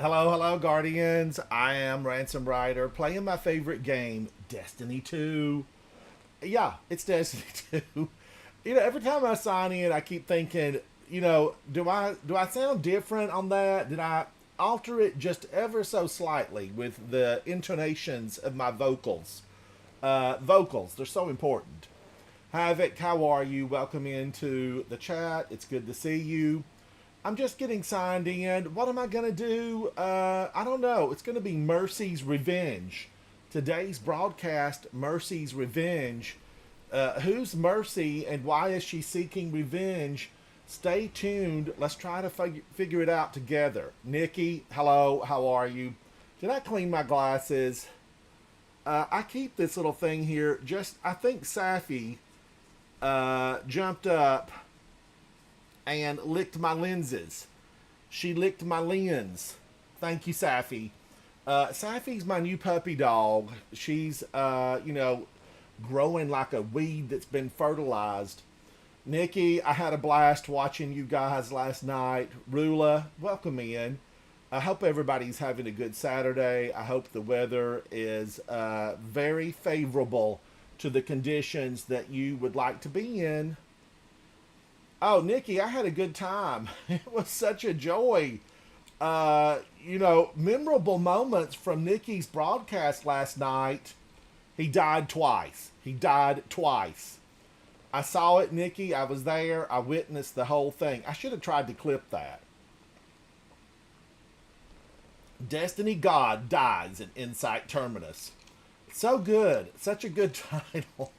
Hello, hello, Guardians. I am Ransom Rider playing my favorite game, Destiny 2. Yeah, it's Destiny 2. Every time I sign in, I keep thinking, do I sound different on that? Did I alter it just ever so slightly with the intonations of my vocals? Vocals, they're so important. Havoc, how are you? Welcome into the chat. It's good to see you. I'm just getting signed in. What am I going to do? I don't know. It's going to be Mercy's Revenge. Today's broadcast, Mercy's Revenge. Who's Mercy and why is she seeking revenge? Stay tuned. Let's try to figure it out together. Nikki, hello. How are you? Did I clean my glasses? I keep this little thing here. I think Safi jumped up and licked my lenses. She licked my lens. Thank you, Safi. Safi's my new puppy dog. She's, growing like a weed that's been fertilized. Nikki, I had a blast watching you guys last night. Rula, welcome in. I hope everybody's having a good Saturday. I hope the weather is very favorable to the conditions that you would like to be in. Oh, Nikki, I had a good time. It was such a joy. Memorable moments from Nikki's broadcast last night. He died twice. He died twice. I saw it, Nikki. I was there. I witnessed the whole thing. I should have tried to clip that. Destiny God dies in Insight Terminus. So good. Such a good title.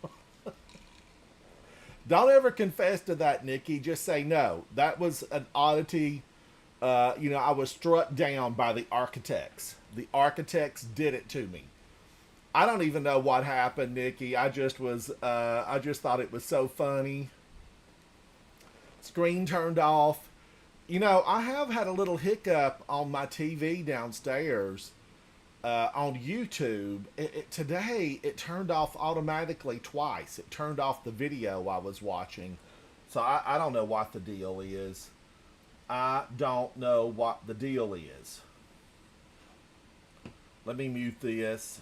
Don't ever confess to that, Nikki. Just say no. That was an oddity. I was struck down by the architects. The architects did it to me. I don't even know what happened, Nikki. I just thought it was so funny. Screen turned off. I have had a little hiccup on my TV downstairs on YouTube. Today, it turned off automatically twice. It turned off the video I was watching. So I don't know what the deal is. I don't know what the deal is. Let me mute this.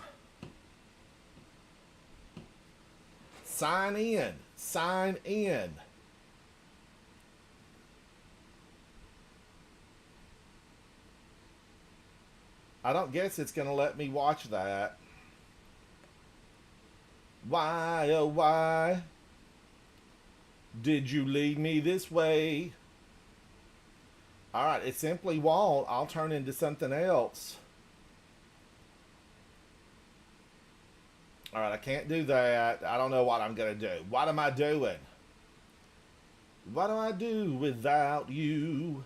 Sign in. Sign in. I don't guess it's going to let me watch that. Why, oh, why did you lead me this way? All right, it simply won't. I'll turn into something else. All right, I can't do that. I don't know what I'm going to do. What am I doing? What do I do without you?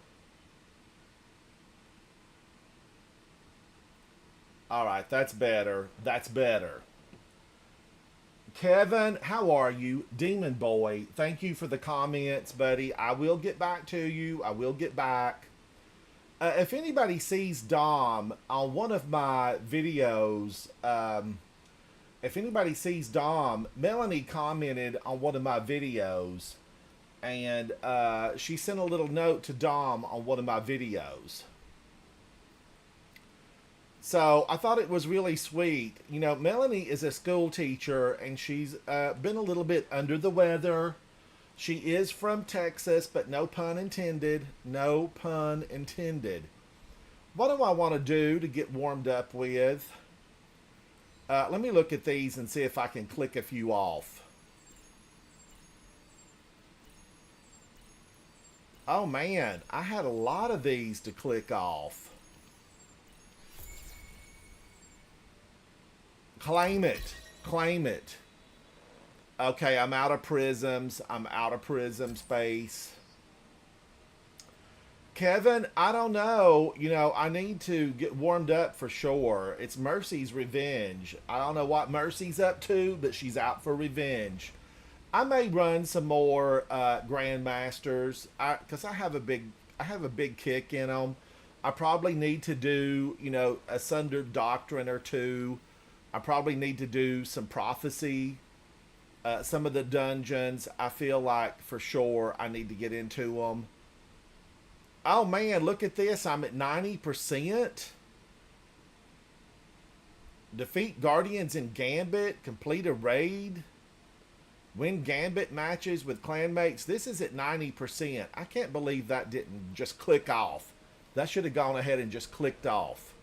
All right, that's better. That's better. Kevin, how are you? Demon Boy, thank you for the comments, buddy. I will get back to you. I will get back. If anybody sees Dom on one of my videos, if anybody sees Dom, Melanie commented on one of my videos, and she sent a little note to Dom on one of my videos. So I thought it was really sweet. Melanie is a school teacher, and she's been a little bit under the weather. She is from Texas, but no pun intended. No pun intended. What do I want to do to get warmed up with? Let me look at these and see if I can click a few off. Oh man, I had a lot of these to click off. Claim it. Claim it. Okay, I'm out of prisms. I'm out of prism space. Kevin, I don't know. I need to get warmed up for sure. It's Mercy's Revenge. I don't know what Mercy's up to, but she's out for revenge. I may run some more Grandmasters because I have a big kick in them. I probably need to do a Sundered Doctrine or two. I probably need to do some prophecy. Some of the dungeons, I feel like for sure I need to get into them. Oh man, look at this. I'm at 90%. Defeat Guardians in Gambit. Complete a raid. Win Gambit matches with clanmates. This is at 90%. I can't believe that didn't just click off. That should have gone ahead and just clicked off.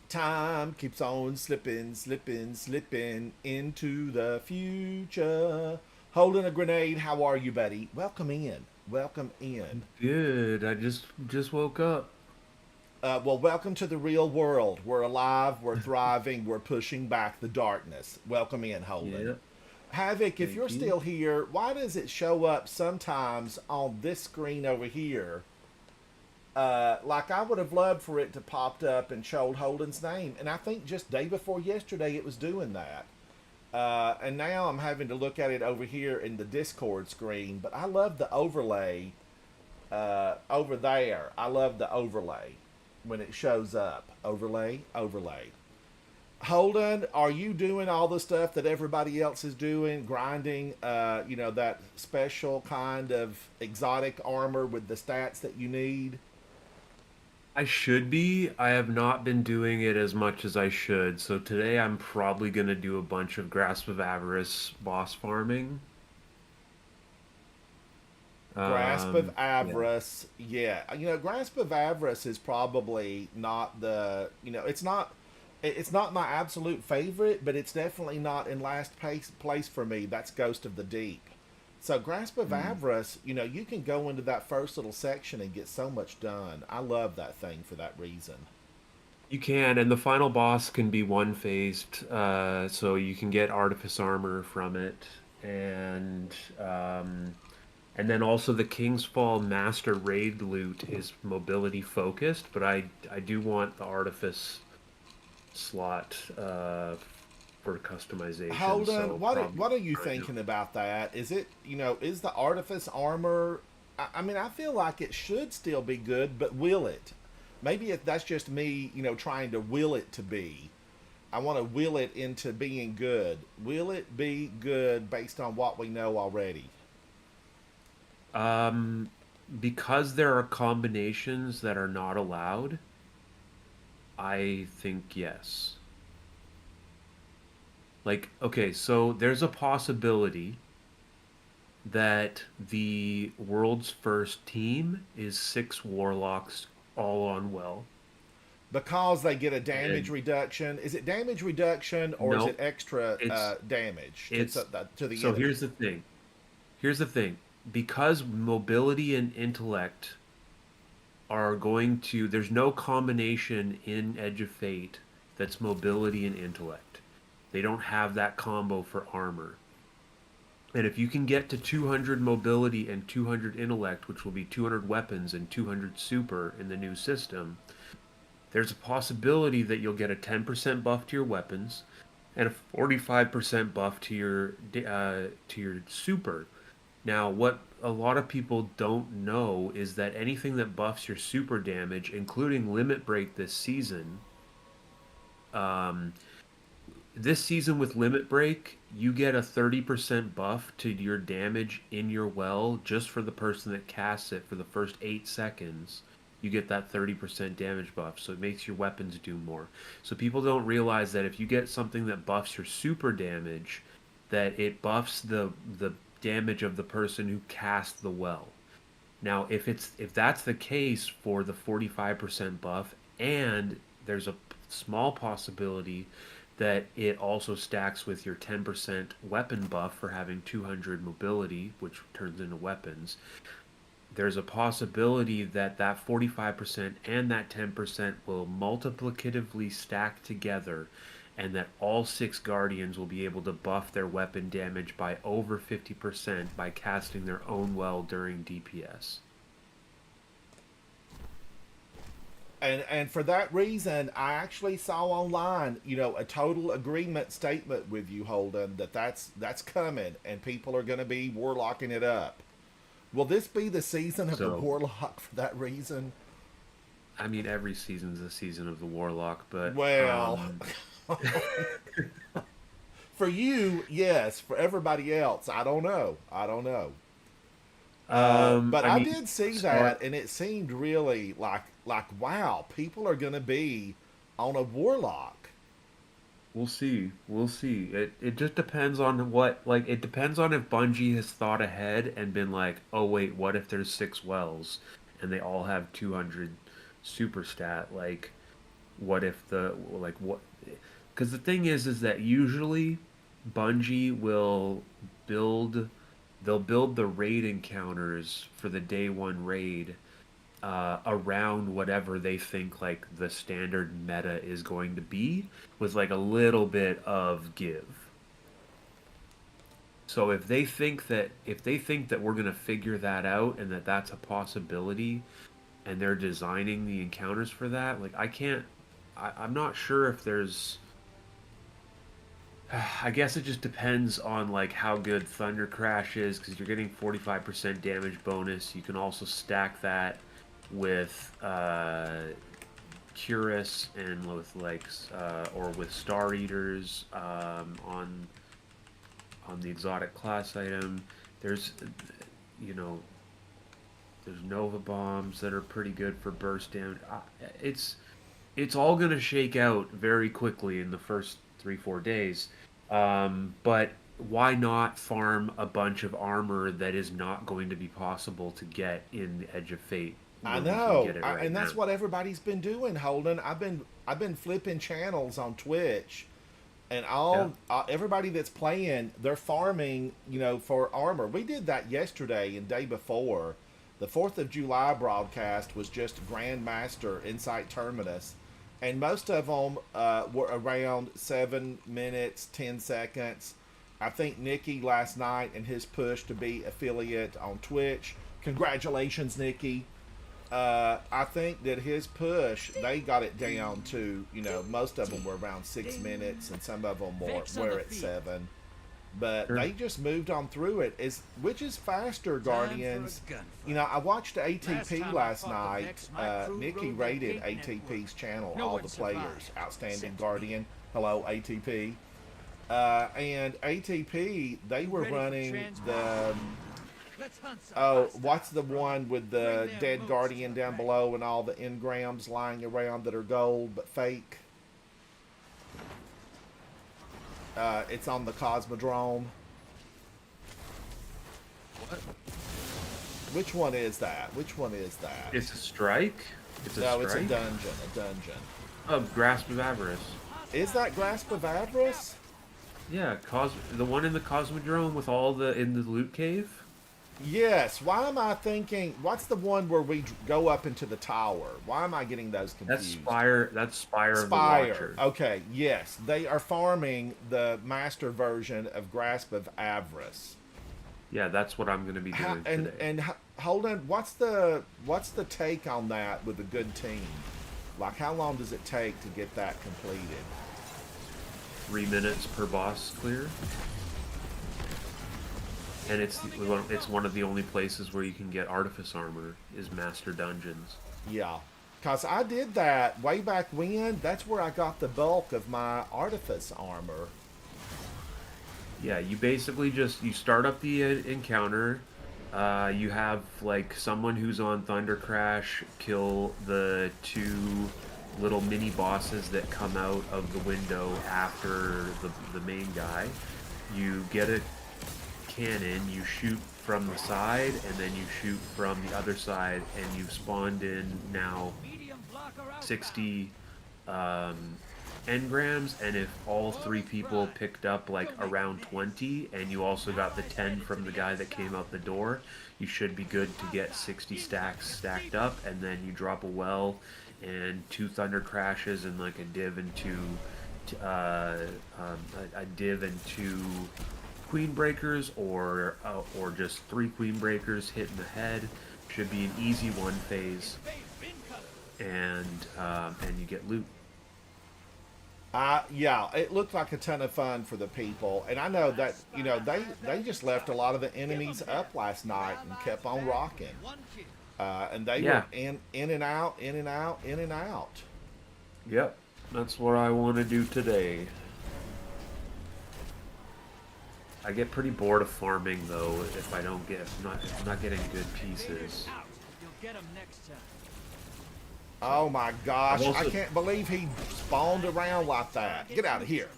Time keeps on slipping, slipping, slipping into the future. Holding a grenade. How are you, buddy? Welcome in. Welcome in. Good. I just woke up. Well, welcome to the real world. We're alive. We're thriving. We're pushing back the darkness. Welcome in, Holden. Yeah, Havoc, if you're thank you. still here, why does it show up sometimes on this screen over here? Like I would have loved for it to popped up and showed Holden's name, and I think just day before yesterday it was doing that. And now I'm having to look at it over here in the Discord screen. But I love the overlay over there. I love the overlay when it shows up. Overlay, overlay. Holden, are you doing all the stuff that everybody else is doing? Grinding, that special kind of exotic armor with the stats that you need? I should be. I have not been doing it as much as I should. So today I'm probably gonna do a bunch of Grasp of Avarice boss farming. Grasp of Yeah. Avarice, yeah. Grasp of Avarice is probably not it's not my absolute favorite, but it's definitely not in last place for me. That's Ghost of the Deep. So Grasp of Mm. Avarice, you can go into that first little section and get so much done. I love that thing for that reason. You can, and the final boss can be one-faced, so you can get Artifice armor from it, and and then also the King's Fall Master Raid loot is mobility focused, but I do want the Artifice slot for customization, Holden, so what probably are you right now. thinking about that? Is it is the Artifice armor? I mean, I feel like it should still be good, but will it? Maybe that's just me, trying to will it to be. I want to will it into being good. Will it be good based on what we know already? Um, because there are combinations that are not allowed, I think yes. Like, okay, so there's a possibility that the world's first team is six warlocks all on well. Because they get a damage And reduction. Is it damage reduction or is it no, extra it's damage it's to the so enemy? here's the thing. Here's the thing. Because mobility and intellect are going to, there's no combination in Edge of Fate that's mobility and intellect. They don't have that combo for armor. And if you can get to 200 mobility and 200 intellect, which will be 200 weapons and 200 super in the new system, there's a possibility that you'll get a 10% buff to your weapons and a 45% buff to your super. Now, what a lot of people don't know is that anything that buffs your super damage, including Limit Break um, this season with Limit Break, you get a 30% buff to your damage in your well just for the person that casts it for the first 8 seconds. You get that 30% damage buff, so it makes your weapons do more. So people don't realize that if you get something that buffs your super damage, that it buffs the damage of the person who cast the well. Now, if that's the case for the 45% buff, and there's a small possibility that it also stacks with your 10% weapon buff for having 200 mobility, which turns into weapons, there's a possibility that that 45% and that 10% will multiplicatively stack together and that all six guardians will be able to buff their weapon damage by over 50% by casting their own well during DPS. And for that reason, I actually saw online, a total agreement statement with you, Holden, that's coming, and people are going to be warlocking it up. Will this be the season of the So, warlock for that reason? I mean, every season's a season of the Warlock, but Well, for you, yes. For everybody else, I don't know. I don't know. But I I mean, did see start. that, and it seemed really like wow, people are going to be on a warlock. We'll see. We'll see. It just depends on what, like, it depends on if Bungie has thought ahead and been like, oh wait, what if there's six wells and they all have 200 super stat? Like, what if the like what? Because the thing is that usually Bungie will build, they'll build the raid encounters for the day one raid around whatever they think like the standard meta is going to be, with like a little bit of give. So if they think that we're going to figure that out and that that's a possibility and they're designing the encounters for that, like I can't I'm not sure if there's I guess it just depends on like how good Thunder Crash is, because you're getting 45% damage bonus. You can also stack that with Curus and with like or with Star Eaters on the exotic class item. There's you know there's Nova bombs that are pretty good for burst damage. It's it's all gonna shake out very quickly in the first 3 4 days. But why not farm a bunch of armor that is not going to be possible to get in the Edge of Fate I when we can know, get it right and now? that's what everybody's been doing, Holden. I've been flipping channels on Twitch, and Yeah. all everybody that's playing, they're farming, for armor. We did that yesterday and day before. The 4th of July broadcast was just Grandmaster Insight Terminus, and most of them were around 7 minutes, 10 seconds. I think Nikki last night and his push to be affiliate on Twitch. Congratulations, Nikki. I think that his push, they got it down to, most of them were around 6 minutes, and some of them were at seven. But Sure. they just moved on through it, which is faster, Guardians. I watched ATP last night. Nikki rated ATP's channel, all the players. Outstanding Guardian. Hello, ATP. And ATP, they were running the oh, what's the one with the dead guardian down below and all the engrams lying around that are gold but fake? It's on the Cosmodrome. What? Which one is that? Which one is that? It's a strike. It's a No, it's a strike. dungeon. A dungeon. Of Grasp of Avarice. Is that Grasp of Avarice? Yeah, the one in the Cosmodrome with all the in the loot cave. Yes. Why am I thinking? What's the one where we go up into the tower? Why am I getting those That's confused? Spire. That's Spire of the Spire. Watcher. Okay, yes. They are farming the master version of Grasp of Avarice. Yeah, that's what I'm going to be doing today. Hold on, what's the take on that with a good team? Like, how long does it take to get that completed? 3 minutes per boss clear, and it's one of the only places where you can get artifice armor is Master Dungeons. Yeah, cause I did that way back when. That's where I got the bulk of my artifice armor. Yeah, you basically just you start up the encounter. You have like someone who's on Thunder Crash kill the two little mini bosses that come out of the window after the main guy. You get a cannon, you shoot from the side, and then you shoot from the other side, and you've spawned in now 60 engrams, and if all three people picked up like around 20, and you also got the 10 from the guy that came out the door, you should be good to get 60 stacks stacked up, and then you drop a well and two Thunder Crashes and like a div and a div and two Queen Breakers, or just three Queen Breakers hitting the head. Should be an easy one phase, and you get loot. Yeah, it looked like a ton of fun for the people, and I know that they just left a lot of the enemies up last night and kept on rocking, and they Yeah. were in and out, in and out, in and out. Yep, that's what I want to do today. I get pretty bored of farming though if I don't get if I'm not getting good pieces. You'll get 'em next time. Oh my I've gosh, I also can't believe he spawned around like that. Get out of here.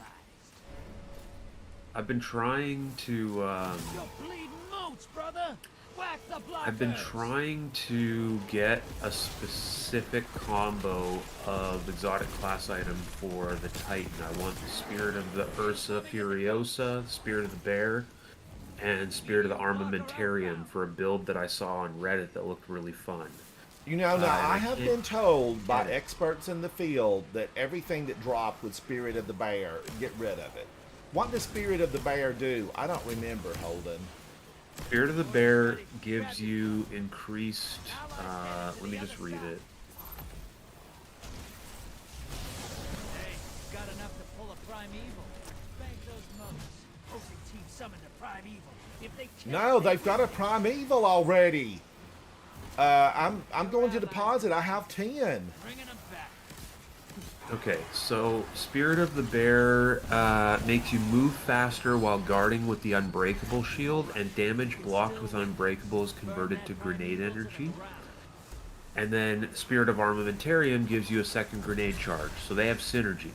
I've been trying to You're bleeding moots, brother. Whack the I've been blockers. trying to get a specific combo of exotic class item for the Titan. I want the Spirit of the Ursa Furiosa, Spirit of the Bear, and Spirit of the Armamentarium for a build that I saw on Reddit that looked really fun. You know, now And I I have can't been told by get it. experts in the field that everything that dropped with Spirit of the Bear, get rid of it. What does Spirit of the Bear do? I don't remember, Holden. Spirit of the Bear gives you increased. Let me just read it. Hey, got enough to pull a primeval. Bank those moats. Hosting team summon the primeval. If they kill No, it, they they've got a Primeval already. I'm going to deposit. I have 10. bringing them back. Okay, so Spirit of the Bear makes you move faster while guarding with the Unbreakable shield, and damage blocked with Unbreakable is converted to grenade energy. And then Spirit of Armamentarium gives you a second grenade charge, so they have synergy.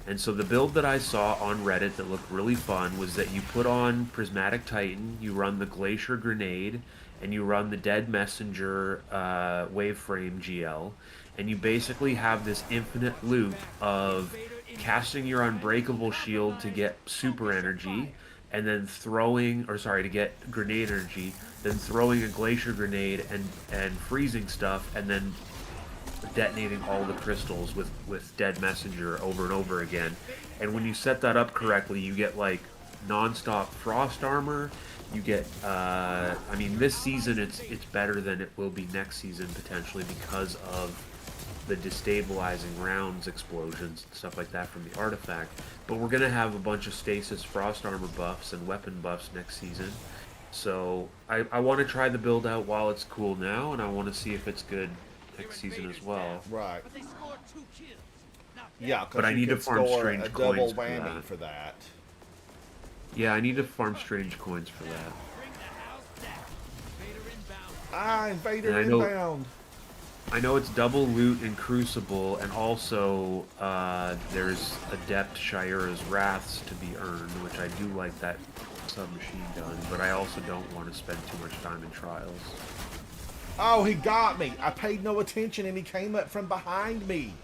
And so the build that I saw on Reddit that looked really fun was that you put on Prismatic Titan, you run the Glacier Grenade, and you run the Dead Messenger Waveframe GL, and you basically have this infinite loop of casting your Unbreakable Shield to get super energy, and then to get grenade energy, then throwing a Glacier Grenade and freezing stuff, and then detonating all the crystals with Dead Messenger over and over again. And when you set that up correctly, you get like non-stop frost armor. You get, I mean, this season it's better than it will be next season potentially because of the destabilizing rounds, explosions, and stuff like that from the artifact. But we're gonna have a bunch of stasis frost armor buffs and weapon buffs next season. So I want to try the build out while it's cool now, and I want to see if it's good next season as well. Right. But they scored 2 kills. Not bad. Yeah, But because I you need to could farm score strange a double coins for whammy that. for that. Yeah, I need to farm strange coins for that. Bring the house down. Vader inbound. Ah, And Invader I know inbound. I know it's double loot in Crucible, and also there's Adept Shira's Wraths to be earned, which I do like that submachine gun, but I also don't want to spend too much time in Trials. Oh, he got me. I paid no attention and he came up from behind me.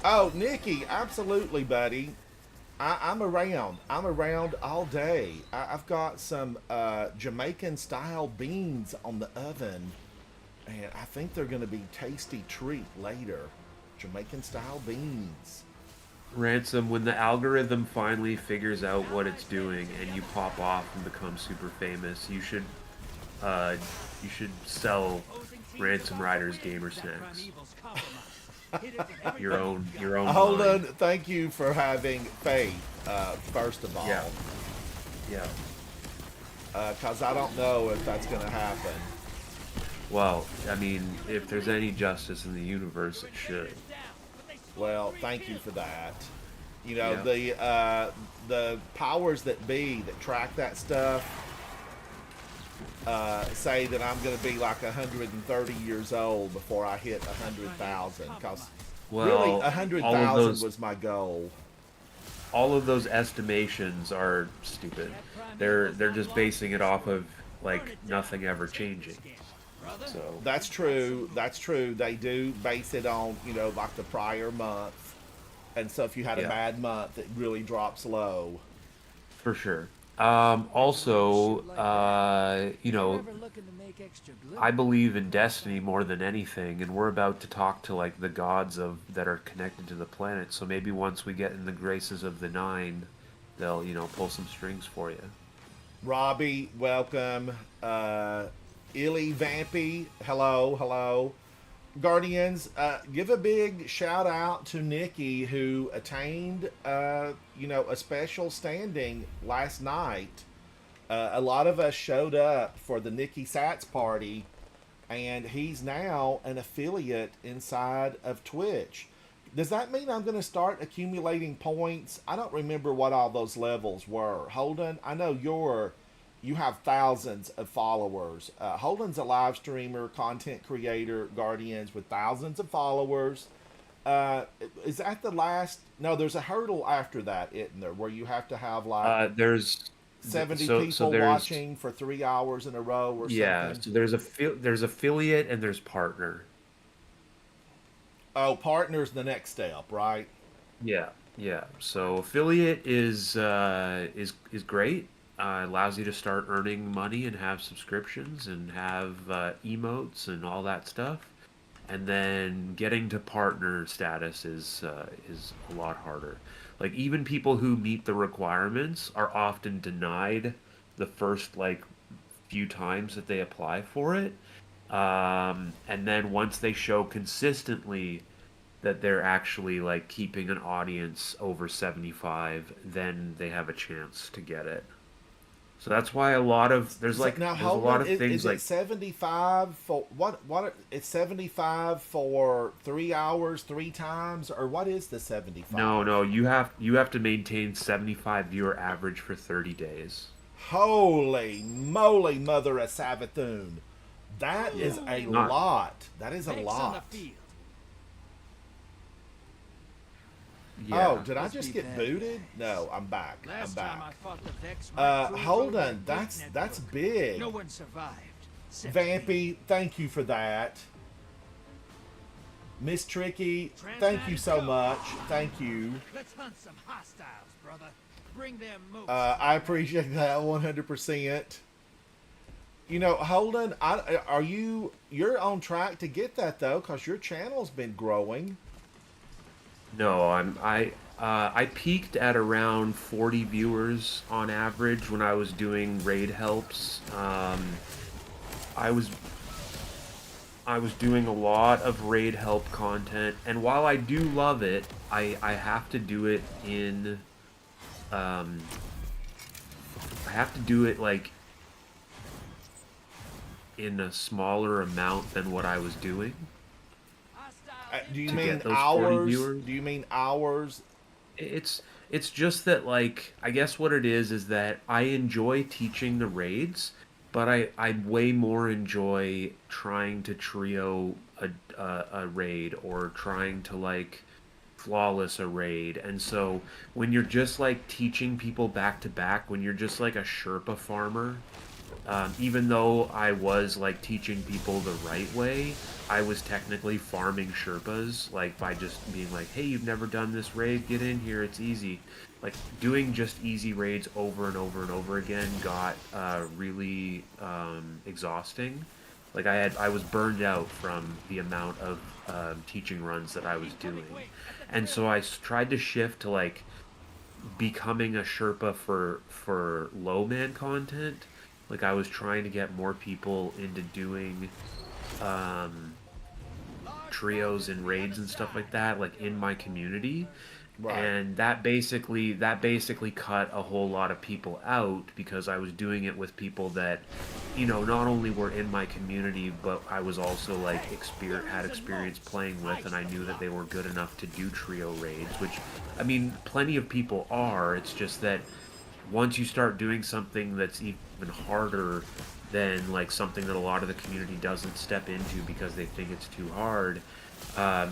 Oh, Nikki, absolutely, buddy. I'm around. I'm around all day. I've got some Jamaican style beans on the oven, and I think they're going to be tasty treat later. Jamaican style beans. Ransom, when the algorithm finally figures out what it's doing and you pop off and become super famous, uh, you should sell Opposing team Ransom is Riders about gamer that snacks. primeval's compromised. Hit it with Your own Hold line. on. Thank you for having faith, first of all. Yeah. Yeah. Because I don't know if that's going to happen. Well, I mean, if there's any justice in the universe, it should. Well, thank you for that. You know, Yeah. the powers that be that track that stuff say that I'm going to be like 130 years old before I hit 100,000. Because Well, really, all of 100,000 those was my goal. all of those estimations are stupid. They're just basing it off of like nothing ever changing. So That's true. That's true. They do base it on, you know, like the prior month. And so if you had a yeah, bad month, it really drops low. for sure. Also, you know, Ever looking to make extra glitter? I believe in destiny more than anything, and we're about to talk to like the gods of that are connected to the planet. So maybe once we get in the graces of the Nine, they'll pull some strings for you. Robbie, welcome. Illy Vampy, hello, hello. Guardians, give a big shout out to Nikki who attained, a special standing last night. A lot of us showed up for the Nikki Sats party, and he's now an affiliate inside of Twitch. Does that mean I'm going to start accumulating points? I don't remember what all those levels were. Holden, I know you have thousands of followers. Holden's a live streamer, content creator, Guardians with thousands of followers. Uh, is that the last? No, there's a hurdle after that, isn't there? Where you have to have like There's 70 so people there's watching for 3 hours in a row or yeah, something. so there's affiliate and there's partner. Oh, partner's the next step, right? Yeah, yeah. So affiliate is great. Allows you to start earning money and have subscriptions and have emotes and all that stuff. And then getting to partner status is a lot harder. Like even people who meet the requirements are often denied the first like few times that they apply for it. And then once they show consistently that they're actually like keeping an audience over 75, then they have a chance to get it. So that's why a lot of So now, there's a lot Holden, of things is it like 75 for what? It's 75 for 3 hours, three times, or what is the no, 75? no, you have to maintain 75 viewer average for 30 days. Holy moly, mother of Savathun! That Yeah. is a Not lot. That is a Makes on the lot. field. Oh, yeah. did I Must just be get bad booted? guys. No, I'm back. I'm Last time I back. fought the Vex, my crew rode that Holden, that's Gate network. big. No one survived. except me. Vampy, thank you for that. Miss Tricky, thank you so much. Thank you. Let's hunt some hostiles, brother. Bring them moose. I appreciate that 100%. You know, Holden, you're on track to get that though, because your channel's been growing. No, I peaked at around 40 viewers on average when I was doing raid helps. I was I was doing a lot of raid help content, and while I do love it, I have to do it in I have to do it like in a smaller amount than what I was doing Hostiles Do you to mean get those 40 hours? viewers. Do you mean hours? It's just that like I guess what it is that I enjoy teaching the raids, but I way more enjoy trying to trio a raid or trying to like flawless a raid. And so when you're just like teaching people back to back, when you're just like a Sherpa farmer, even though I was like teaching people the right way, I was technically farming Sherpas, like by just being like, hey, you've never done this raid, get in here, it's easy. Like doing just easy raids over and over and over again got really exhausting. Like I was burned out from the amount of teaching runs that I was doing, and so tried to shift to like becoming a Sherpa for low man content. Like I was trying to get more people into doing um, trios and raids and stuff like that, like in my community. Right. And that basically cut a whole lot of people out because I was doing it with people that, not only were in my community, but I was also like had experience playing with, and I knew that they were good enough to do trio raids, which I mean, plenty of people are. It's just that once you start doing something that's even harder than like something that a lot of the community doesn't step into because they think it's too hard,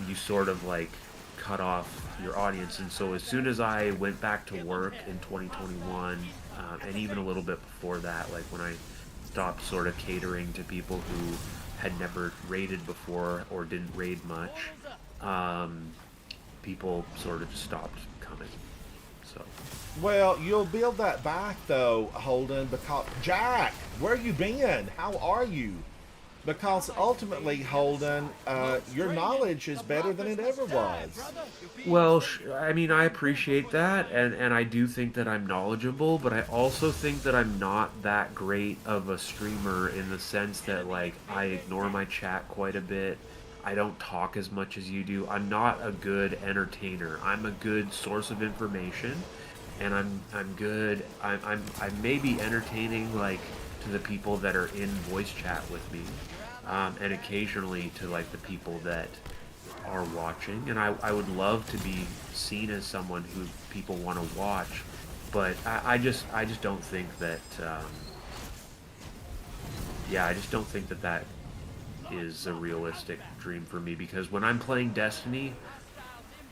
you sort of like cut off your audience. And so as soon as I went back to work in 2021, and even a little bit before that, like when I stopped sort of catering to people who had never raided before or didn't raid much, people sort of just stopped coming. So Well, you'll build that back though, Holden, because Jack, where you been? How are you? Because ultimately, Holden, your knowledge is better than it ever was. well, I mean, I appreciate that, and I do think that I'm knowledgeable, but I also think that I'm not that great of a streamer in the sense that, like, I ignore my chat quite a bit. I don't talk as much as you do. I'm not a good entertainer. I'm a good source of information, and I'm good. I'm maybe entertaining, like, to the people that are in voice chat with me, and occasionally to, like, the people that are watching, and I would love to be seen as someone who people want to watch, but I just don't think that yeah, I just don't think that that is a realistic dream for me because when I'm playing Destiny,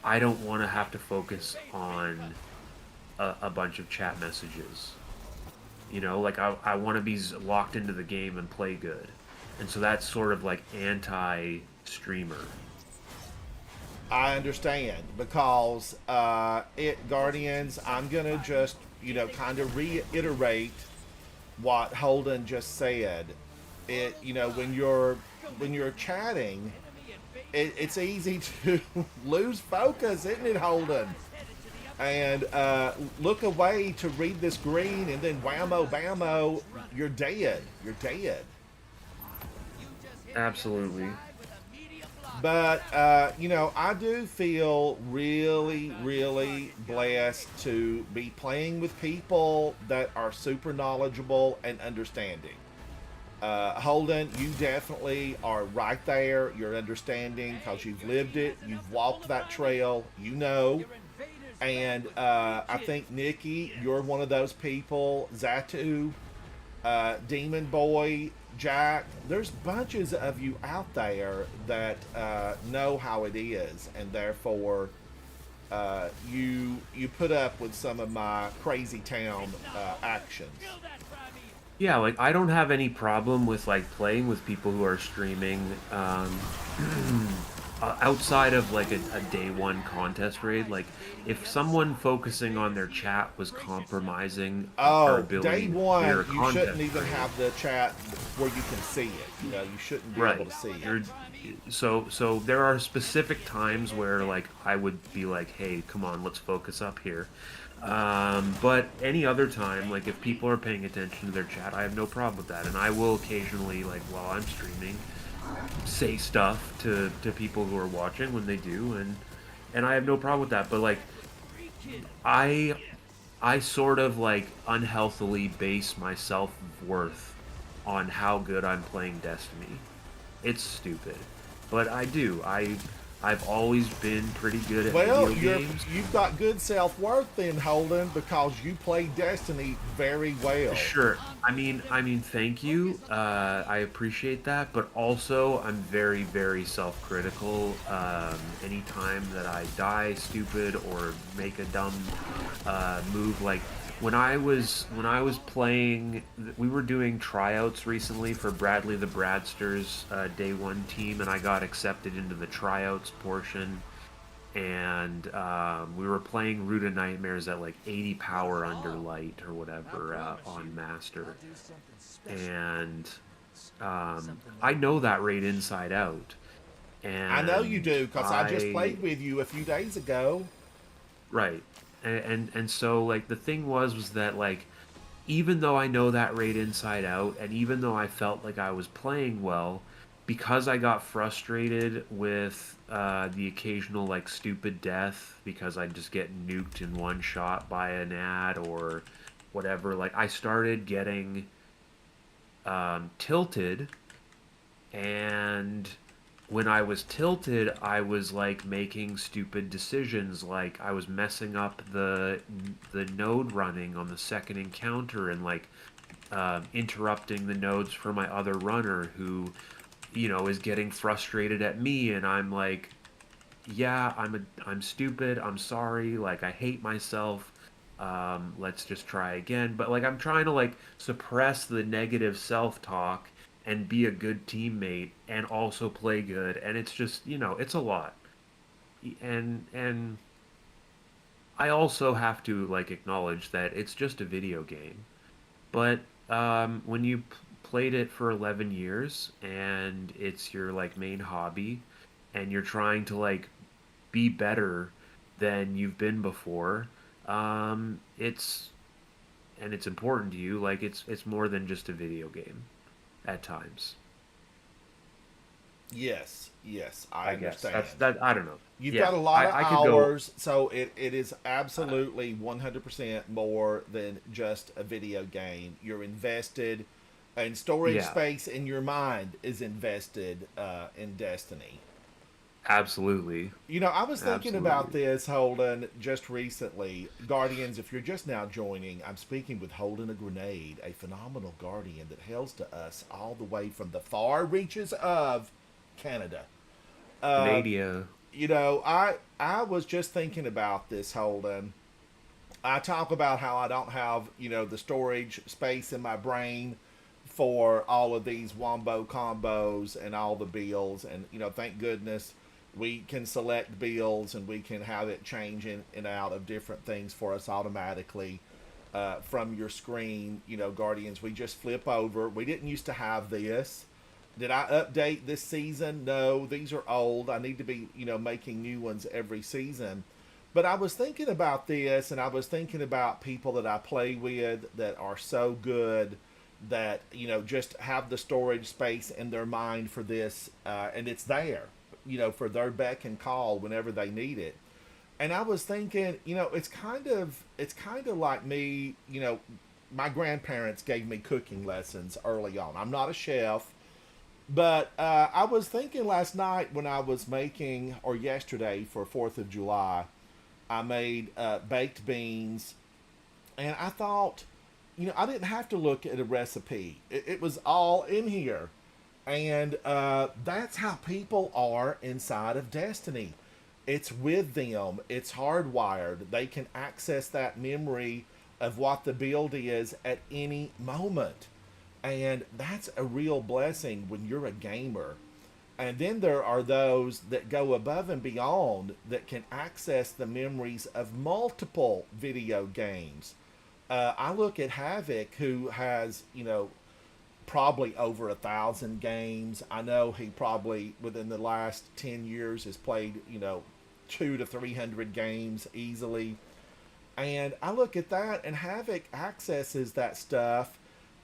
I don't want to have to focus on a bunch of chat messages. You know, like I want to be locked into the game and play good. And so that's sort of like anti streamer. I understand because it Guardians. I'm gonna just kind of reiterate what Holden just said. When you're chatting, it's easy to lose focus, isn't it, Holden? And look away to read this green, and then whammo bammo, you're dead. You're dead. Absolutely. But I do feel really, really blessed to be playing with people that are super knowledgeable and understanding. Holden, you definitely are right there. You're understanding because you've lived it. You've walked that trail. You know. And I think, Nikki, you're one of those people. Zatu, Demon Boy, Jack, there's bunches of you out there that know how it is, and therefore you put up with some of my crazy town actions. Yeah, like I don't have any problem with like playing with people who are streaming outside of like a day one contest raid. Like if someone focusing on their chat was compromising our Oh, day ability to clear one, a you shouldn't contest even raid, have the chat where you can see it. You shouldn't be able right? to see it. You're so there are specific times where like I would be like, hey, come on, let's focus up here. But any other time, like if people are paying attention to their chat, I have no problem with that, and I will occasionally, like while I'm streaming, say stuff to people who are watching when they do, and I have no problem with that. But like I I sort of like unhealthily base my self worth on how good I'm playing Destiny. It's stupid, but I do. I've always been pretty good at Well, video games. you've got good self worth then, Holden, because you play Destiny very well. Sure. Thank you. I appreciate that, but also I'm very, very self-critical. Anytime that I die stupid or make a dumb move, like when I was playing, we were doing tryouts recently for Bradley the Bradsters day one team, and I got accepted into the tryouts portion and we were playing Root of Nightmares at like 80 power under light or whatever on Master, and I know that raid inside out, I know you and do, because I just played with you a few days ago. right, and so like the thing was that like even though I know that raid inside out, and even though I felt like I was playing well, because I got frustrated with the occasional like stupid death because I just get nuked in one shot by an ad or whatever, like I started getting tilted, and when I was tilted, I was like making stupid decisions, like I was messing up the node running on the second encounter and like interrupting the nodes for my other runner who is getting frustrated at me, and I'm like, yeah, I'm stupid, I'm sorry, like I hate myself. Let's just try again. But like I'm trying to like suppress the negative self-talk and be a good teammate and also play good, and it's just, it's a lot. And I also have to like acknowledge that it's just a video game. But when you played it for 11 years and it's your like main hobby and you're trying to like be better than you've been before, it's and it's important to you, like it's more than just a video game at times. Yes, I I guess understand. that's that. I don't know. You've Yeah, got a lot of I could go. hours, so it is absolutely 100% more than just a video game. You're invested, and storage Yeah, space in your mind is invested in Destiny. Absolutely. I was thinking about Absolutely. this, Holden, just recently. Guardians, if you're just now joining, I'm speaking with Holden a Grenade, a phenomenal guardian that hails to us all the way from the far reaches of Canada. Uh, Canada. I was just thinking about this, Holden. I talk about how I don't have, the storage space in my brain for all of these wombo combos and all the bills. And, thank goodness we can select bills and we can have it change in and out of different things for us automatically from your screen. Guardians, we just flip over. We didn't used to have this. Did I update this season? No, these are old. I need to be, making new ones every season. But I was thinking about this, and I was thinking about people that I play with that are so good that just have the storage space in their mind for this, and it's there, for their beck and call whenever they need it. And I was thinking, it's kind of like me. My grandparents gave me cooking lessons early on. I'm not a chef, but I was thinking last night when I was making, or yesterday for 4th of July, I made baked beans, and I thought, I didn't have to look at a recipe. It was all in here. And that's how people are inside of Destiny. It's with them, it's hardwired. They can access that memory of what the build is at any moment. And that's a real blessing when you're a gamer. And then there are those that go above and beyond that can access the memories of multiple video games. I look at Havoc, who has, probably over 1,000 games. I know he probably within the last 10 years has played, 200 to 300 games easily. And I look at that, and Havoc accesses that stuff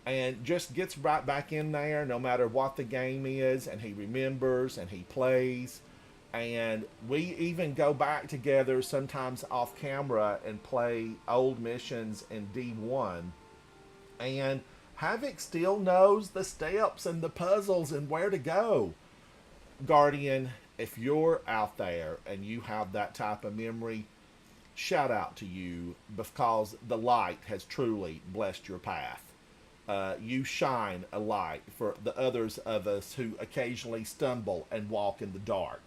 and just gets right back in there no matter what the game is, and he remembers and he plays. And we even go back together sometimes off camera and play old missions in D1. And Havoc still knows the steps and the puzzles and where to go. Guardian, if you're out there and you have that type of memory, shout out to you, because the light has truly blessed your path. You shine a light for the others of us who occasionally stumble and walk in the dark.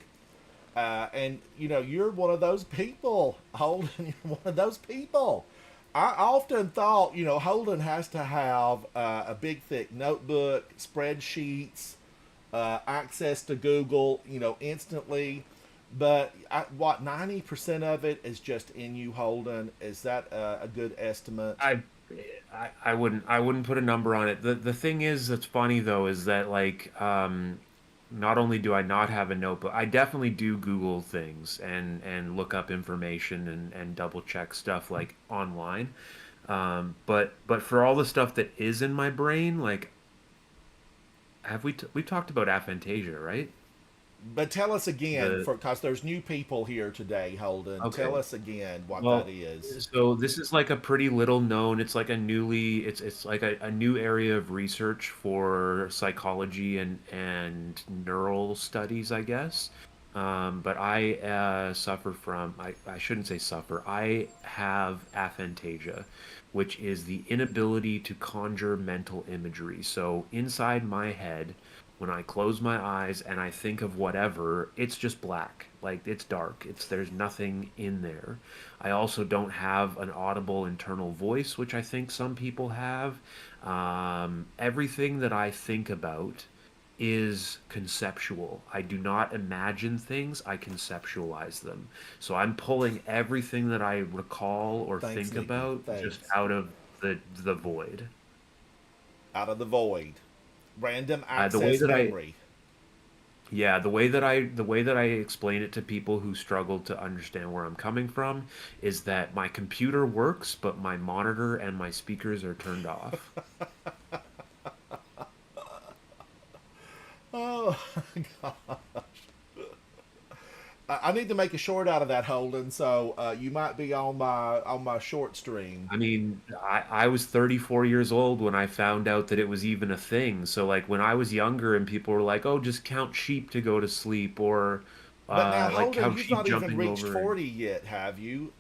And you're one of those people, Holden. You're one of those people. I often thought, Holden has to have a big, thick notebook, spreadsheets, access to Google, instantly. But what 90% of it is just in you, Holden? Is that a good estimate? I, I wouldn't put a number on it. The thing is that's funny though is that like not only do I not have a notebook, I definitely do Google things and look up information and double check stuff like online. But for all the stuff that is in my brain, like we've talked about aphantasia, right? But tell us again, The because there's new people here today, Holden. Tell Okay. us again what that Well, is. so this is like a pretty little known, it's like a it's like a new area of research for psychology and neural studies, I guess. But I suffer from, I shouldn't say suffer, I have aphantasia, which is the inability to conjure mental imagery. So inside my head, when I close my eyes and I think of whatever, it's just black. Like it's dark. There's nothing in there. I also don't have an audible internal voice, which I think some people have. Everything that I think about is conceptual. I do not imagine things, I conceptualize them. So I'm pulling everything that I recall or Thanks, think Nikki. about just Thanks. out of the void. Out of the void. Random The way access that I memory. Yeah, the way that I explain it to people who struggle to understand where I'm coming from is that my computer works, but my monitor and my speakers are turned off. Oh, God. I need to make a short out of that, Holden. So you might be on my short stream. I mean, I was 34 years old when I found out that it was even a thing. So like when I was younger and people were like, "Oh, just count sheep to go to sleep," or But now, like Holden, how you've she's not even jumping reached over. 40 yet, have you?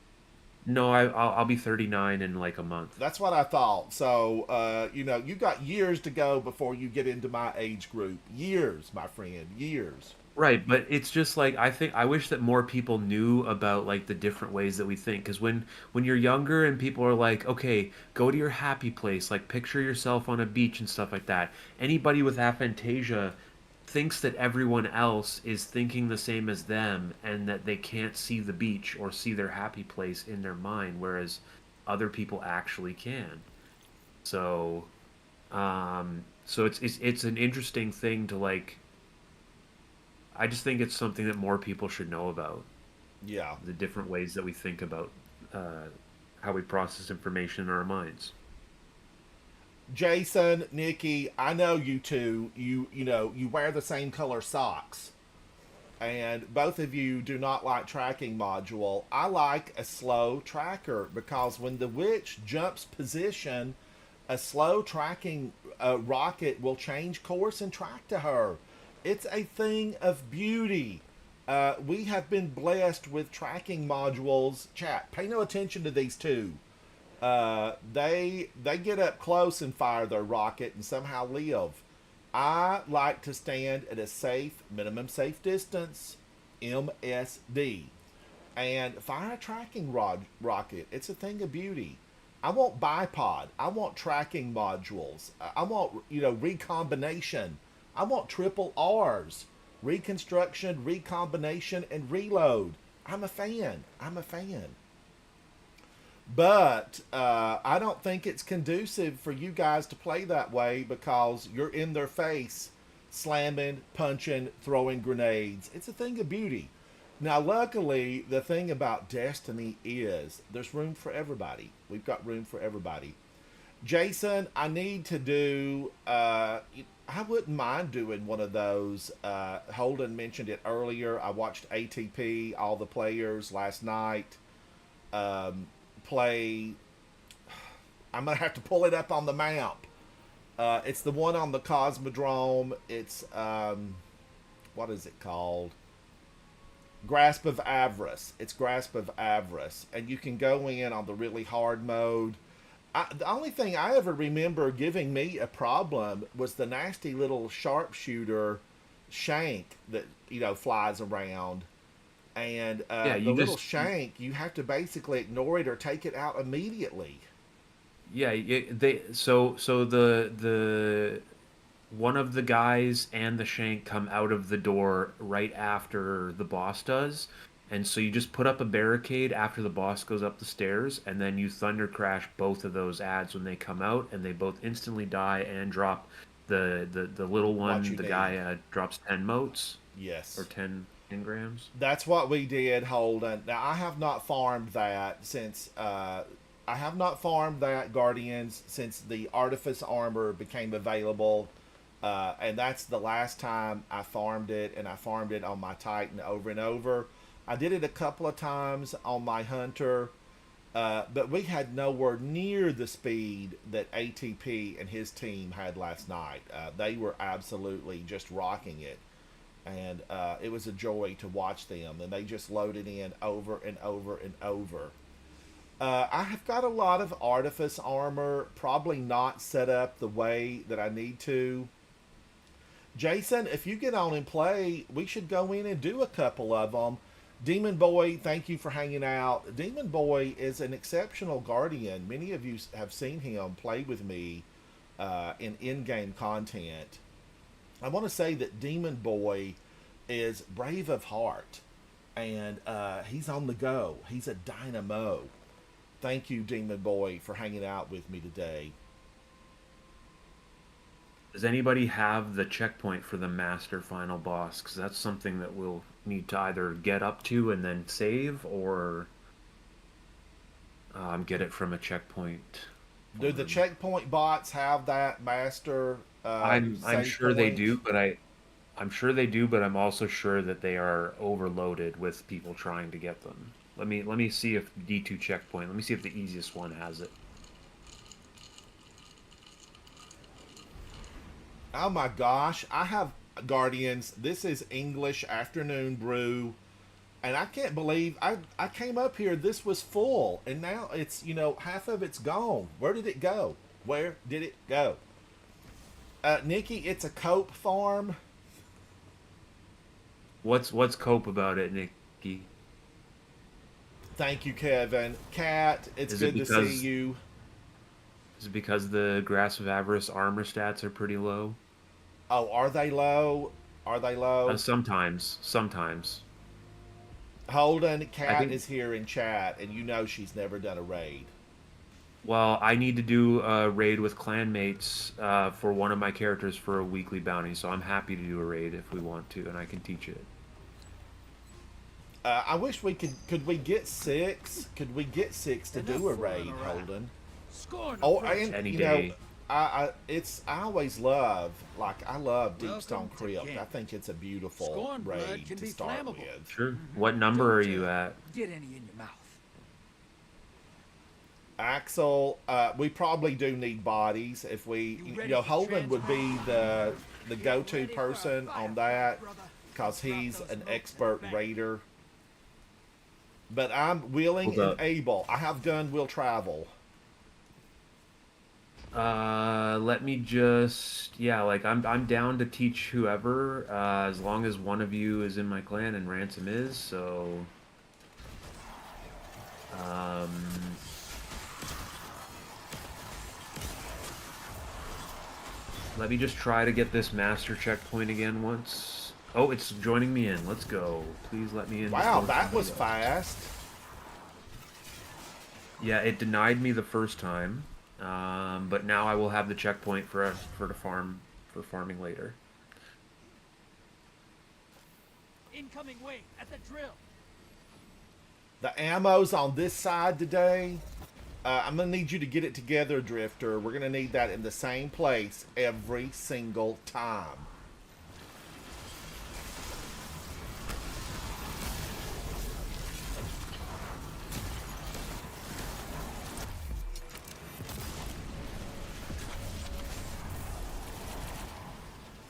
No, I'll be 39 in like a month. That's what I thought. So, you got years to go before you get into my age group. Years, my friend, years. Right, but it's just like I wish that more people knew about like the different ways that we think. Because when you're younger and people are like, okay, go to your happy place, like picture yourself on a beach and stuff like that. Anybody with aphantasia thinks that everyone else is thinking the same as them and that they can't see the beach or see their happy place in their mind, whereas other people actually can. So, so it's an interesting thing to like. I just think it's something that more people should know about Yeah. the different ways that we think about uh, how we process information in our minds. Jason, Nikki, I know you two. You wear the same color socks, and both of you do not like tracking module. I like a slow tracker because when the witch jumps position, a slow tracking rocket will change course and track to her. It's a thing of beauty. We have been blessed with tracking modules. Chat, pay no attention to these two. They get up close and fire their rocket and somehow live. I like to stand at a safe, minimum safe distance, MSD, and fire a tracking rocket. It's a thing of beauty. I want bipod. I want tracking modules. I want, recombination. I want triple R's. Reconstruction, recombination, and reload. I'm a fan. I'm a fan. But I don't think it's conducive for you guys to play that way because you're in their face, slamming, punching, throwing grenades. It's a thing of beauty. Now, luckily, the thing about Destiny is there's room for everybody. We've got room for everybody. Jason, I need to do. I wouldn't mind doing one of those. Holden mentioned it earlier. I watched ATP, all the players last night. Play. I'm gonna have to pull it up on the map. It's the one on the Cosmodrome. It's what is it called? Grasp of Avarice. It's Grasp of Avarice, and you can go in on the really hard mode. The only thing I ever remember giving me a problem was the nasty little sharpshooter shank that flies around, and Yeah, the you little just shank you have to basically ignore it or take it out immediately. yeah, they so the one of the guys and the shank come out of the door right after the boss does. And so you just put up a barricade after the boss goes up the stairs, and then you thunder crash both of those ads when they come out, and they both instantly die and drop the little What one. you The need. guy drops 10 motes or Yes. 10 grams. That's what we did, Holden. Now I have not farmed that since I have not farmed that Guardians since the Artifice armor became available, and that's the last time I farmed it, and I farmed it on my Titan over and over. I did it a couple of times on my Hunter, but we had nowhere near the speed that ATP and his team had last night. They were absolutely just rocking it, and it was a joy to watch them. And they just loaded in over and over and over. I have got a lot of Artifice armor, probably not set up the way that I need to. Jason, if you get on and play, we should go in and do a couple of them. Demon Boy, thank you for hanging out. Demon Boy is an exceptional guardian. Many of you have seen him play with me in game content. I want to say that Demon Boy is brave of heart, and he's on the go. He's a dynamo. Thank you, Demon Boy, for hanging out with me today. Does anybody have the checkpoint for the master final boss? Because that's something that we'll need to either get up to and then save, or get it from a checkpoint Do the farm. checkpoint bots have that master I'm save sure they point? do, but I'm sure they do, but I'm also sure that they are overloaded with people trying to get them. Let me see if D2 checkpoint. Let me see if the easiest one has it. Oh my gosh, I have Guardians. This is English afternoon brew. And I can't believe I came up here, this was full, and now it's, half of it's gone. Where did it go? Where did it go? Nikki, it's a cope farm. What's cope about it, Nikki? Thank you, Kevin. Kat, it's Is it good to see because- you. Is it because the Grasp of Avarice armor stats are pretty low? Oh, are they low? Are they low? Sometimes. Holden, Kat think- is here in chat, and she's never done a raid. Well, I need to do a raid with clanmates for one of my characters for a weekly bounty, so I'm happy to do a raid if we want to, and I can teach it. I wish we could we get 6? Could we get 6 to Enough do a fooling raid, around. Holden? Scorn Oh, approach. and Any you day. know, I always love I love Welcome Deepstone to Crypt. camp. I think it's a beautiful Scorn blood raid can to be start flammable. with. Sure. What number are Don't, you at? Get any in your mouth. Axel, we probably do need bodies. If we, You ready for Holden would be the Get go-to ready for a person on firefight, that brother. because Drop he's those an smokes expert in the back. raider. But I'm willing Hold and up. able. I have gun will travel. Let me just I'm down to teach whoever, as long as one of you is in my clan and Ransom is, so let me just try to get this master checkpoint again once. Oh, it's joining me in. Let's go. Please let me in. Wow, before that somebody was else. fast. Yeah, it denied me the first time, but now I will have the checkpoint for farming later. Incoming wave at the drill. The ammo's on this side today. I'm going to need you to get it together, Drifter. We're going to need that in the same place every single time.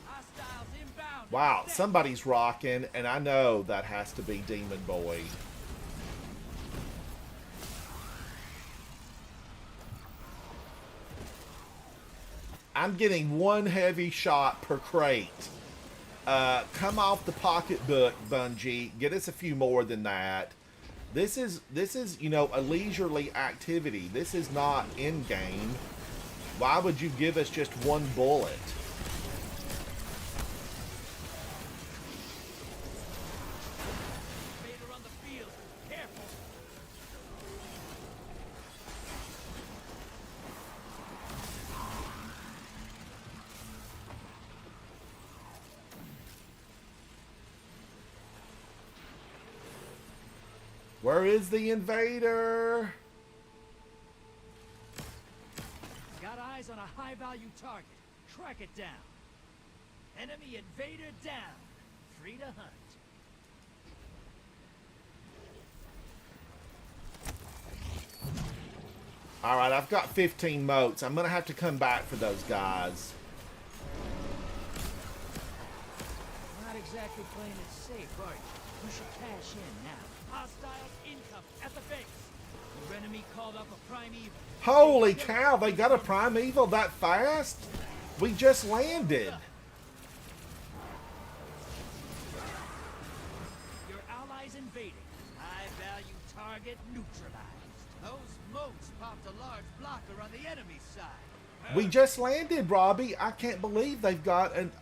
Hostiles inbound. Wow, Set. somebody's rocking, and I know that has to be Demon Boy. I'm getting one heavy shot per crate. Come off the pocketbook, Bungie. Get us a few more than that. This is a leisurely activity. This is not in game. Why would you give us just one bullet? Vader on the field. Careful. Where is the invader? Got eyes on a high-value target. Track it down. Enemy invader down. Free to hunt. Alright, I've got 15 motes. I'm going to have to come back for those guys. Not exactly playing it safe, are you? You should cash in now. Hostiles incoming at the base. Your enemy called up a primeval. Holy cow, they got a primeval that fast? We just landed. Your allies invading. High-value target neutralized. Those moats popped a large blocker on the enemy's side. We just landed, Robbie. I can't believe they've got an...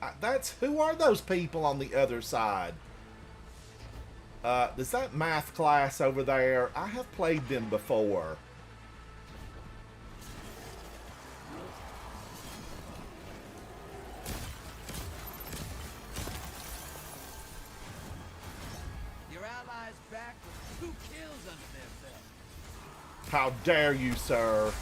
who are those people on the other side? Is that math class over there? I have played them before. Your allies back with 2 kills under their belt. How dare you, sir?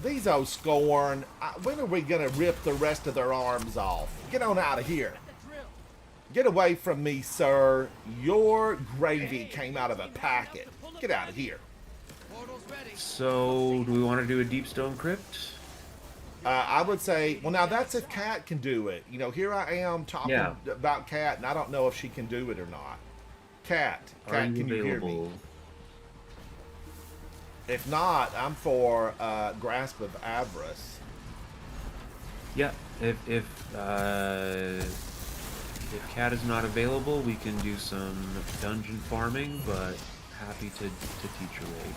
These old Scorn, when are we going to rip the rest of their arms off? Get on out of here. At the drill. Get away from me, sir. Your gravy came out of a packet. Get out of here. Portal's ready. So, do we want to do a Deep Stone Crypt? I would say, well, now that's if Kat can do it. You know, here I am talking Yeah. about Kat, and I don't know if she can do it or not. Kat, Are Kat, you can you hear me? available? If not, I'm for Grasp of Avarice. Yeah. If Cat is not available, we can do some dungeon farming, but happy to teach a raid.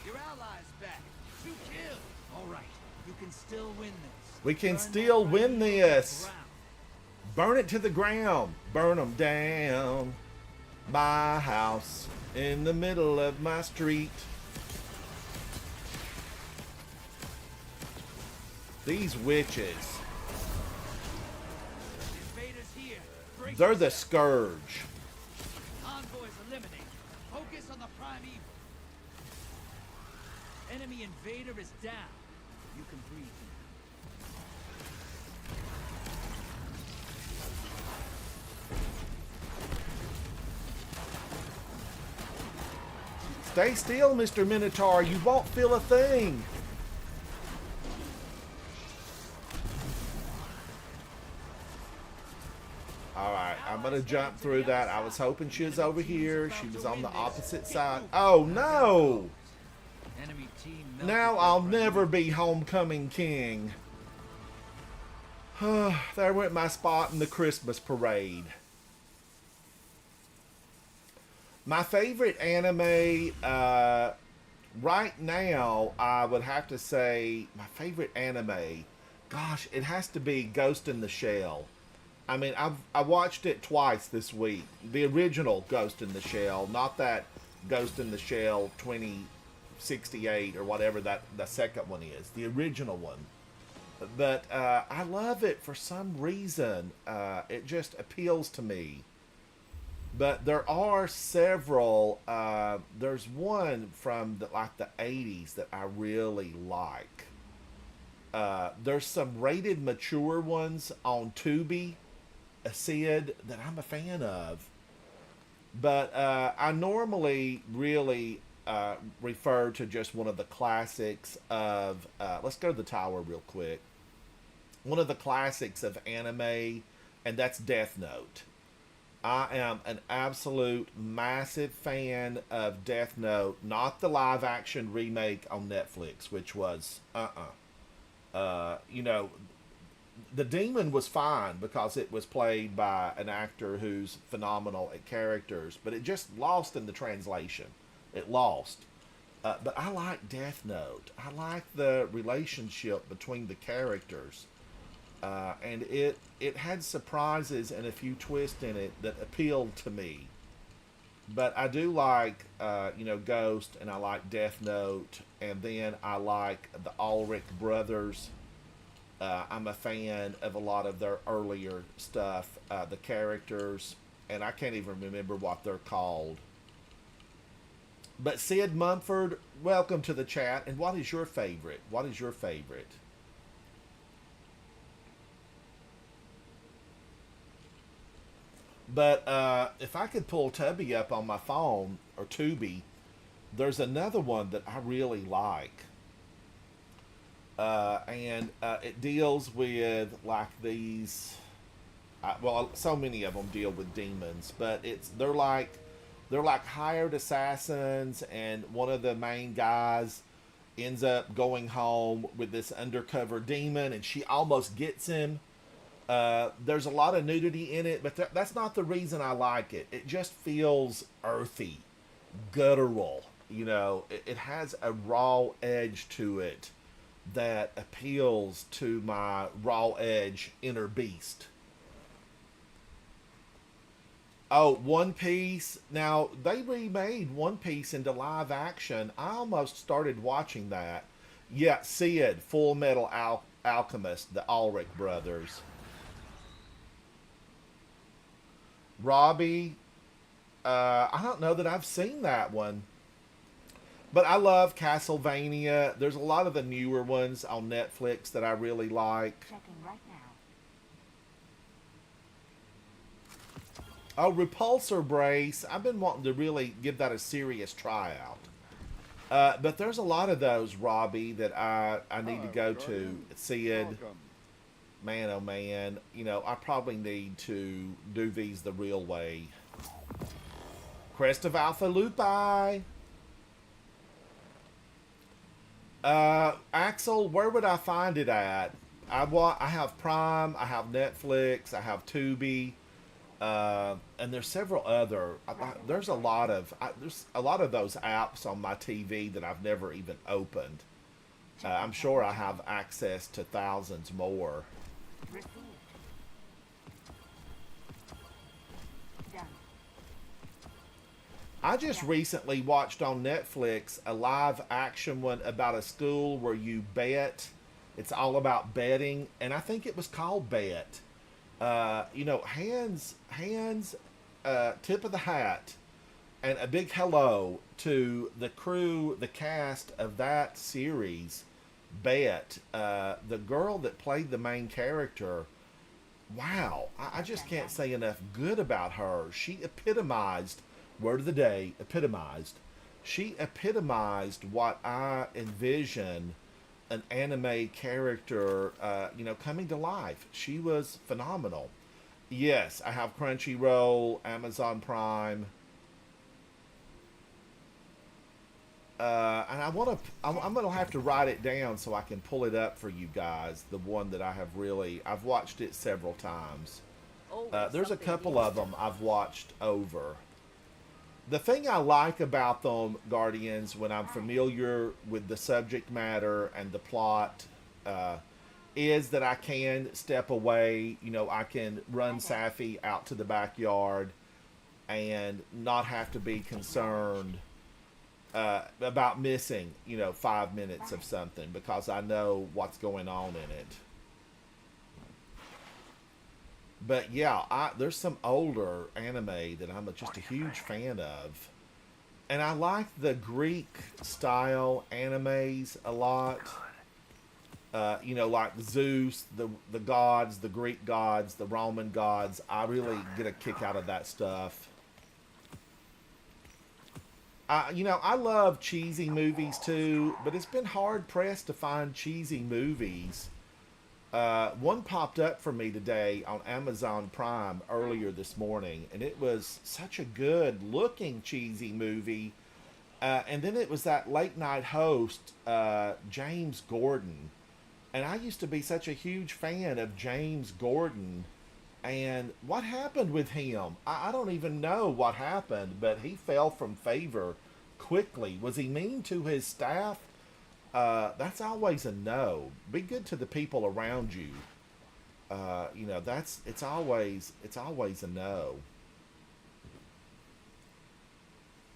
Your allies back. 2 kills. All right, you can still win this. We can Burn still that win Primeval to the this. ground. Burn it to the ground. Burn them down. My house in the middle of my street. These witches, The invaders here. Break they're the yourself. scourge. Envoys eliminated. Focus on the primeval. Enemy invader is down. You can breathe now. Stay still, Mr. Minotaur. You won't feel a thing. Alright, I'm gonna jump through that. I was hoping she was over here. She was on the opposite side. Oh no! Enemy team melted Now their I'll primeval. never be homecoming king. There went my spot in the Christmas parade. My favorite anime, right now, I would have to say my favorite anime. Gosh, it has to be Ghost in the Shell. I mean, I watched it twice this week. The original Ghost in the Shell, not that Ghost in the Shell 2068 or whatever that the second one is. The original one. But I love it for some reason. It just appeals to me. But there are several. There's one from the 80s that I really like. There's some rated mature ones on Tubi, a Sid, that I'm a fan of. But I normally really refer to just one of the classics of. Let's go to the tower real quick. One of the classics of anime, and that's Death Note. I am an absolute massive fan of Death Note, not the live action remake on Netflix, which was you know, the demon was fine because it was played by an actor who's phenomenal at characters, but it just lost in the translation. It lost. But I like Death Note. I like the relationship between the characters. And it had surprises and a few twists in it that appealed to me. But I do like, Ghost, and I like Death Note, and then I like the Ulrich brothers. I'm a fan of a lot of their earlier stuff, the characters, and I can't even remember what they're called. But Sid Mumford, welcome to the chat. And what is your favorite? What is your favorite? But if I could pull Tubby up on my phone, or Tubi, there's another one that I really like. And it deals with like these. Well, so many of them deal with demons, but they're like hired assassins, and one of the main guys ends up going home with this undercover demon, and she almost gets him. There's a lot of nudity in it, but that's not the reason I like it. It just feels earthy, guttural. It has a raw edge to it that appeals to my raw edge inner beast. Oh, One Piece. Now, they remade One Piece into live action. I almost started watching that. Yeah, Sid, Full Metal Alchemist, the Ulrich brothers. Robbie, I don't know that I've seen that one. But I love Castlevania. There's a lot of the newer ones on Netflix that I really like. Checking right now. Oh, Repulsor Brace. I've been wanting to really give that a serious tryout. But there's a lot of those, Robbie, that I need to Hello, go to. Guardian. Sid, Welcome. man, oh man, I probably need to do these the real way. Crest of Alpha Lupi. Axel, where would I find it at? I have Prime, I have Netflix, I have Tubi, and there's several other. There's a lot of those apps on my TV that I've never even opened. I'm sure I have access to thousands more. Received. Done. I just recently watched on Netflix a live action one about a school where you bet. It's all about betting, and I think it was called Bet. Hands, tip of the hat, and a big hello to the crew, the cast of that series, Bet. The girl that played the main character, wow, I just can't say enough good about her. She epitomized, word of the day, epitomized. She epitomized what I envision an anime character, coming to life. She was phenomenal. Yes, I have Crunchyroll, Amazon Prime, and I'm gonna have to write it down so I can pull it up for you guys. The one that I've watched it several times. There's a couple of them I've watched over. The thing I like about them, Guardians, when I'm familiar with the subject matter and the plot, is that I can step away. I can run Safi out to the backyard and not have to be concerned about missing, 5 minutes of something because I know what's going on in it. But yeah, there's some older anime that I'm just a huge fan of. And I like the Greek style animes a lot. Like Zeus, the gods, the Greek gods, the Roman gods. I really get a kick out of that stuff. I love cheesy movies too, but it's been hard pressed to find cheesy movies. One popped up for me today on Amazon Prime earlier this morning, and it was such a good looking cheesy movie. And then it was that late night host, James Gordon. And I used to be such a huge fan of James Gordon. And what happened with him? I don't even know what happened, but he fell from favor quickly. Was he mean to his staff? That's always a no. Be good to the people around you. It's always a no.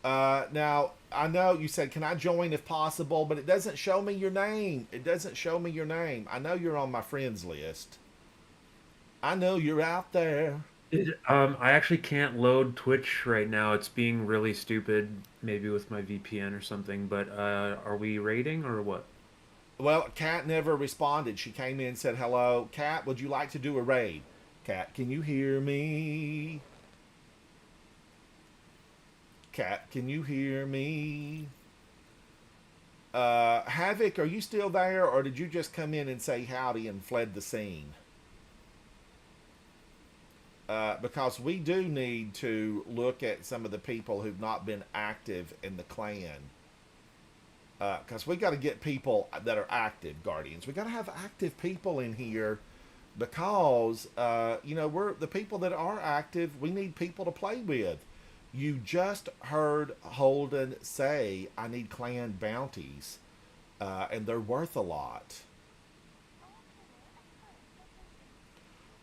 Now I know you said, can I join if possible? But it doesn't show me your name. I know you're on my friends list. I know you're out there. I actually can't load Twitch right now. It's being really stupid, maybe with my VPN or something. But are we raiding or what? Well, Kat never responded. She came in and said, hello. Kat, would you like to do a raid? Kat, can you hear me? Kat, can you hear me? Havoc, are you still there, or did you just come in and say howdy and fled the scene? Because we do need to look at some of the people who've not been active in the clan. Because we got to get people that are active, Guardians. We got to have active people in here because, we're the people that are active. We need people to play with. You just heard Holden say, I need clan bounties. And they're worth a lot.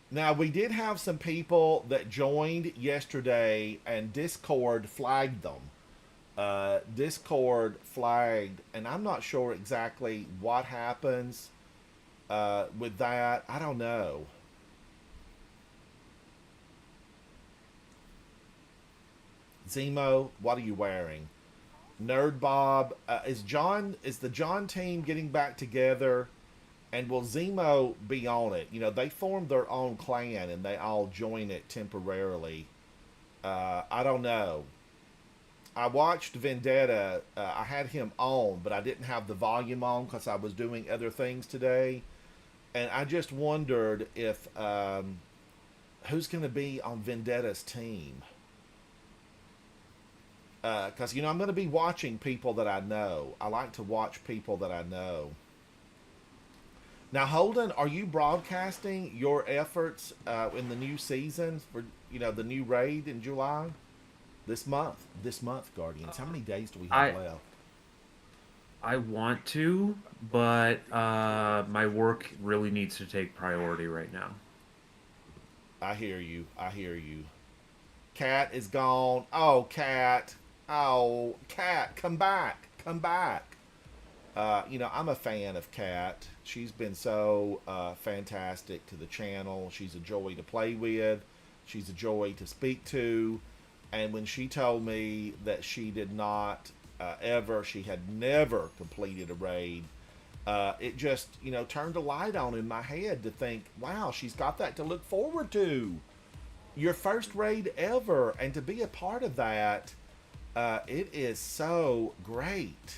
Now, we did have some people that joined yesterday and Discord flagged them. Discord flagged, and I'm not sure exactly what happens with that. I don't know. Zemo, what are you wearing? Nerd Bob, is the John team getting back together? And will Zemo be on it? They formed their own clan and they all join it temporarily. I don't know. I watched Vendetta. I had him on, but I didn't have the volume on because I was doing other things today. And I just wondered if who's going to be on Vendetta's team. Because, I'm going to be watching people that I know. I like to watch people that I know. Now, Holden, are you broadcasting your efforts in the new season for, the new raid in July? This month, Guardians. How many days do we have left? I want to, but my work really needs to take priority right now. I hear you. Cat is gone. Oh, Cat. Oh, Cat, come back. Come back. I'm a fan of Cat. She's been so fantastic to the channel. She's a joy to play with. She's a joy to speak to. And when she told me that she did not she had never completed a raid, it just, turned a light on in my head to think, wow, she's got that to look forward to. Your first raid ever. And to be a part of that, it is so great.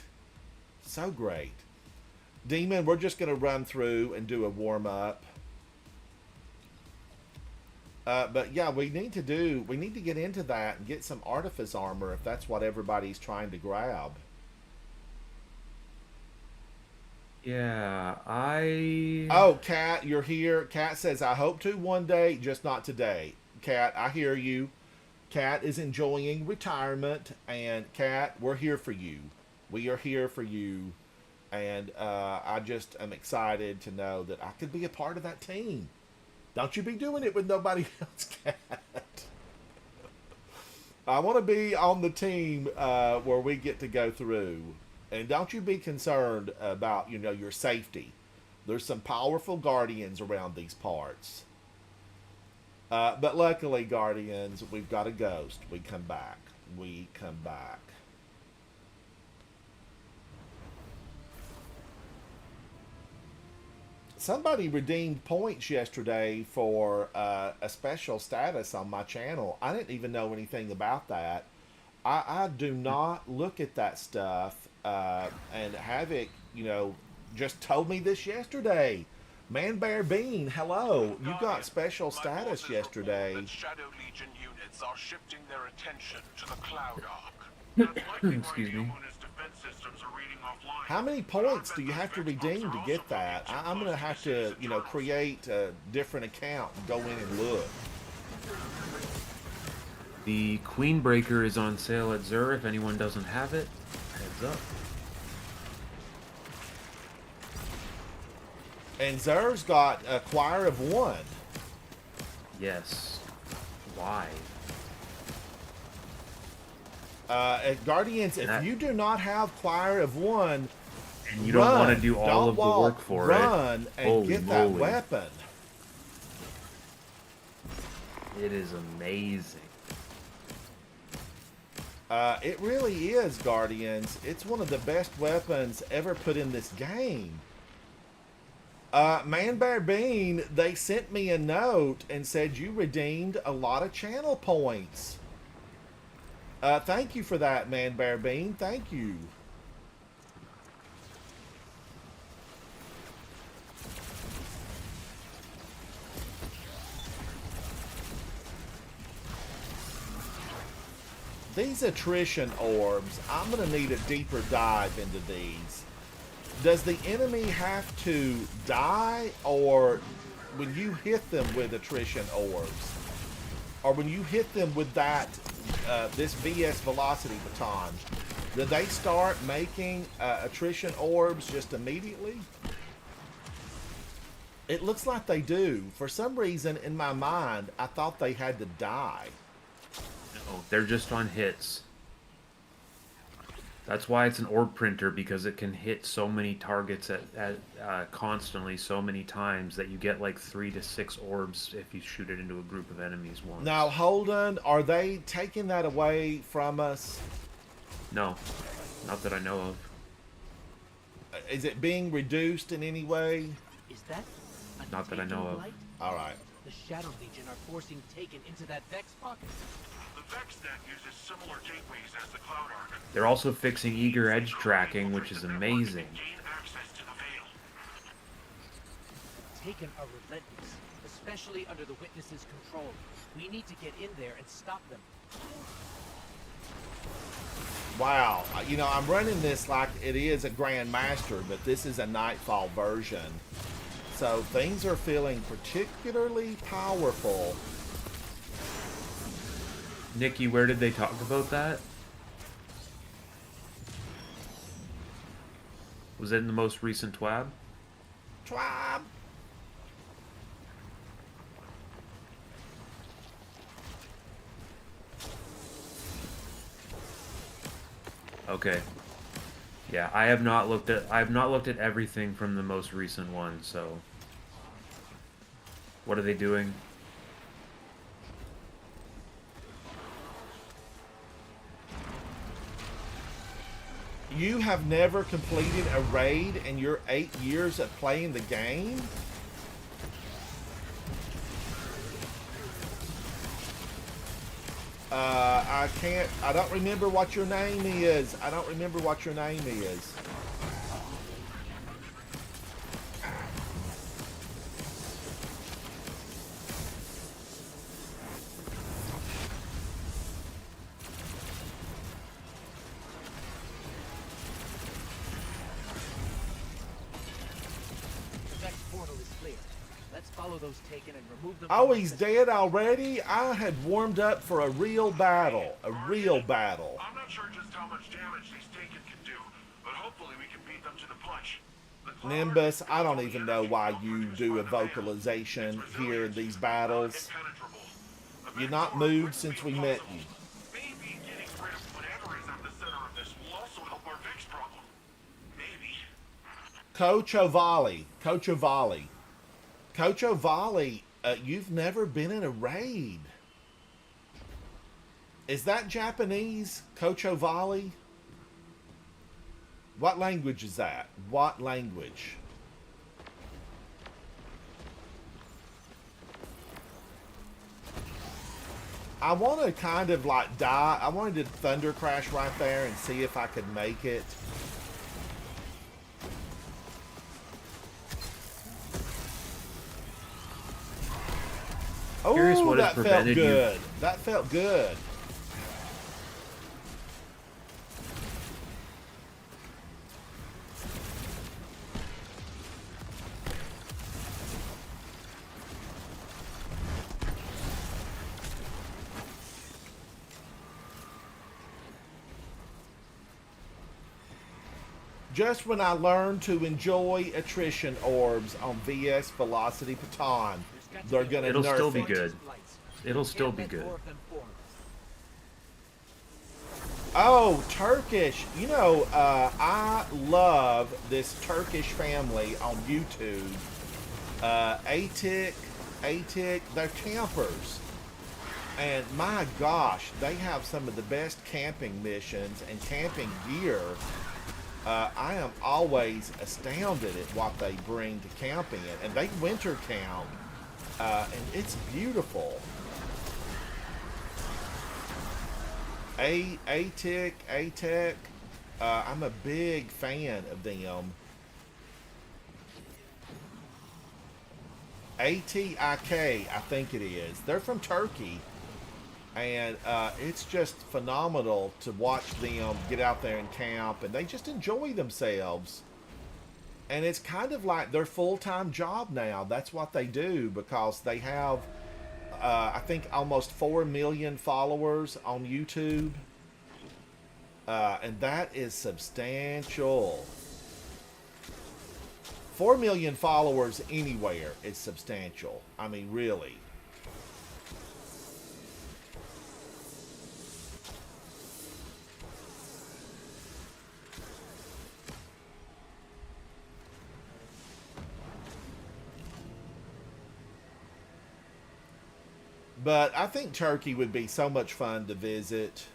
So great. Demon, we're just going to run through and do a warm-up. But yeah, we need to get into that and get some artifice armor if that's what everybody's trying to grab. Yeah, Oh, Kat, you're here. Kat says, I hope to one day, just not today. Kat, I hear you. Kat is enjoying retirement, and Kat, we're here for you. We are here for you, and I just am excited to know that I could be a part of that team. Don't you be doing it with nobody else, Cat. I want to be on the team where we get to go through. And don't you be concerned about, your safety. There's some powerful Guardians around these parts. But luckily, Guardians, we've got a ghost. We come back. Somebody redeemed points yesterday for a special status on my channel. I didn't even know anything about that. I do not look at that stuff. And Havoc, just told me this yesterday. Man Bear Bean, hello. You got special status yesterday. Shadow Legion units are shifting their attention to the Cloud Ark. Excuse me. How many points do you have to redeem to get that? I'm going to have to, create a different account and go in and look. The Queenbreaker is on sale at Xur. If anyone doesn't have it, heads up. And Xur's got a choir of one. Yes. Why? Guardians, if you do not have choir of one, and you don't want to do all of the work for it, run and get that weapon. It is amazing. It really is, Guardians. It's one of the best weapons ever put in this game. Man Bear Bean, they sent me a note and said you redeemed a lot of channel points. Thank you for that, Man Bear Bean. Thank you. These attrition orbs, I'm going to need a deeper dive into these. Does the enemy have to die, or when you hit them with attrition orbs, or when you hit them with that this VS velocity baton, do they start making attrition orbs just immediately? It looks like they do. For some reason, in my mind, I thought they had to die. No, they're just on hits. That's why it's an orb printer, because it can hit so many targets at constantly, so many times, that you get like 3 to 6 orbs if you shoot it into a group of enemies once. Now, Holden, are they taking that away from us? No, not that I know of. Is it being reduced in any way? Is that a Not that I know Taken of. blight? All right. The Shadow Legion are forcing Taken into that Vex pocket. The VexNet uses similar gateways as the Cloud Arc. They're also fixing eager edge tracking, which is amazing. Gain access to the Veil. Taken are relentless, especially under the Witness's control. We need to get in there and stop them. Wow. You know, I'm running this like it is a Grandmaster, but this is a Nightfall version. So things are feeling particularly powerful. Nikki, where did they talk about that? Was it in the most recent TWAB? Twab. Okay. Yeah, I have not looked at everything from the most recent one, so what are they doing? You have never completed a raid in your 8 years of playing the game? I don't remember what your name is. I don't remember what your name is. The Vex portal is clear. Let's follow those Taken and remove them. Oh, from he's the- dead already? I had warmed up for a real battle. A real battle. I'm not sure just how much damage these Taken can do, but hopefully we can beat them to the punch. The Cloud Nimbus, Arc I don't controls even the know energy why field you produced do by a the Veil. vocalization It's here in resilient, these but battles. impenetrable. The You're Vex not Aura moved wouldn't since be we met possible. you. Maybe getting rid of whatever is at the center of this will also help our Vex problem. Maybe. Cochovali. Cochovali. Cochovali, you've never been in a raid. Is that Japanese? Cochovali? What language is that? What language? I want to kind of like die. I wanted to thunder crash right there and see if I could make it. Curious Oh, what has that felt prevented you- good. That felt good. Just when I learned to enjoy attrition orbs on VS Velocity Baton, There's got to they're be a gonna It'll nerf still be it. good. Lights. It'll We still can't be let good. more of them form. Oh, Turkish. You know, I love this Turkish family on YouTube. Atik, they're campers. And my gosh, they have some of the best camping missions and camping gear. I am always astounded at what they bring to camping. And they winter camp. And it's beautiful. Atik, I'm a big fan of them. ATIK, I think it is. They're from Turkey. And it's just phenomenal to watch them get out there and camp. And they just enjoy themselves. And it's kind of like their full-time job now. That's what they do because they have, I think, almost 4 million followers on YouTube. And that is substantial. 4 million followers anywhere is substantial. I mean, really. But I think Turkey would be so much fun to visit.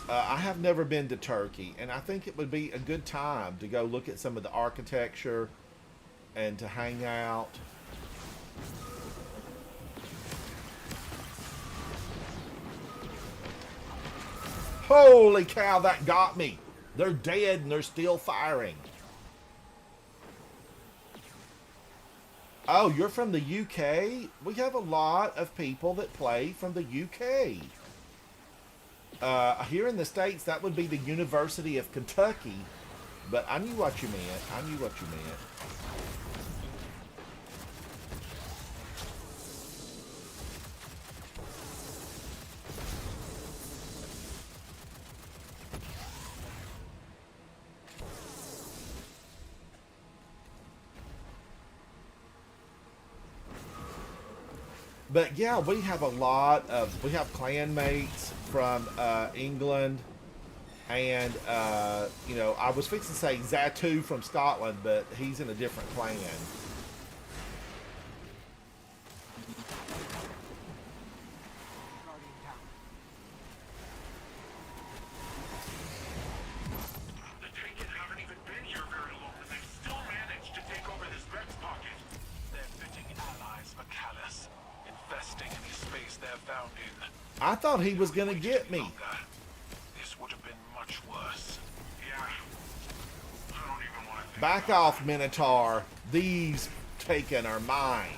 I have never been to Turkey, and I think it would be a good time to go look at some of the architecture and to hang out. Holy cow, that got me. They're dead and they're still firing. Oh, you're from the UK? We have a lot of people that play from the UK. Here in the States, that would be the University of Kentucky. But I knew what you meant. I knew what you meant. But yeah, we have clanmates from England, and you know, I was fixing to say Zatu from Scotland, but he's in a different clan. Guardian down. The Taken haven't even been here very long, and they've still managed to take over this Vex pocket. They're fitting allies for Callus, infesting any space they're found in. I thought he was gonna get me. This would have been much worse. Yeah. I don't even want to think Back off, Minotaur. These Taken are mine.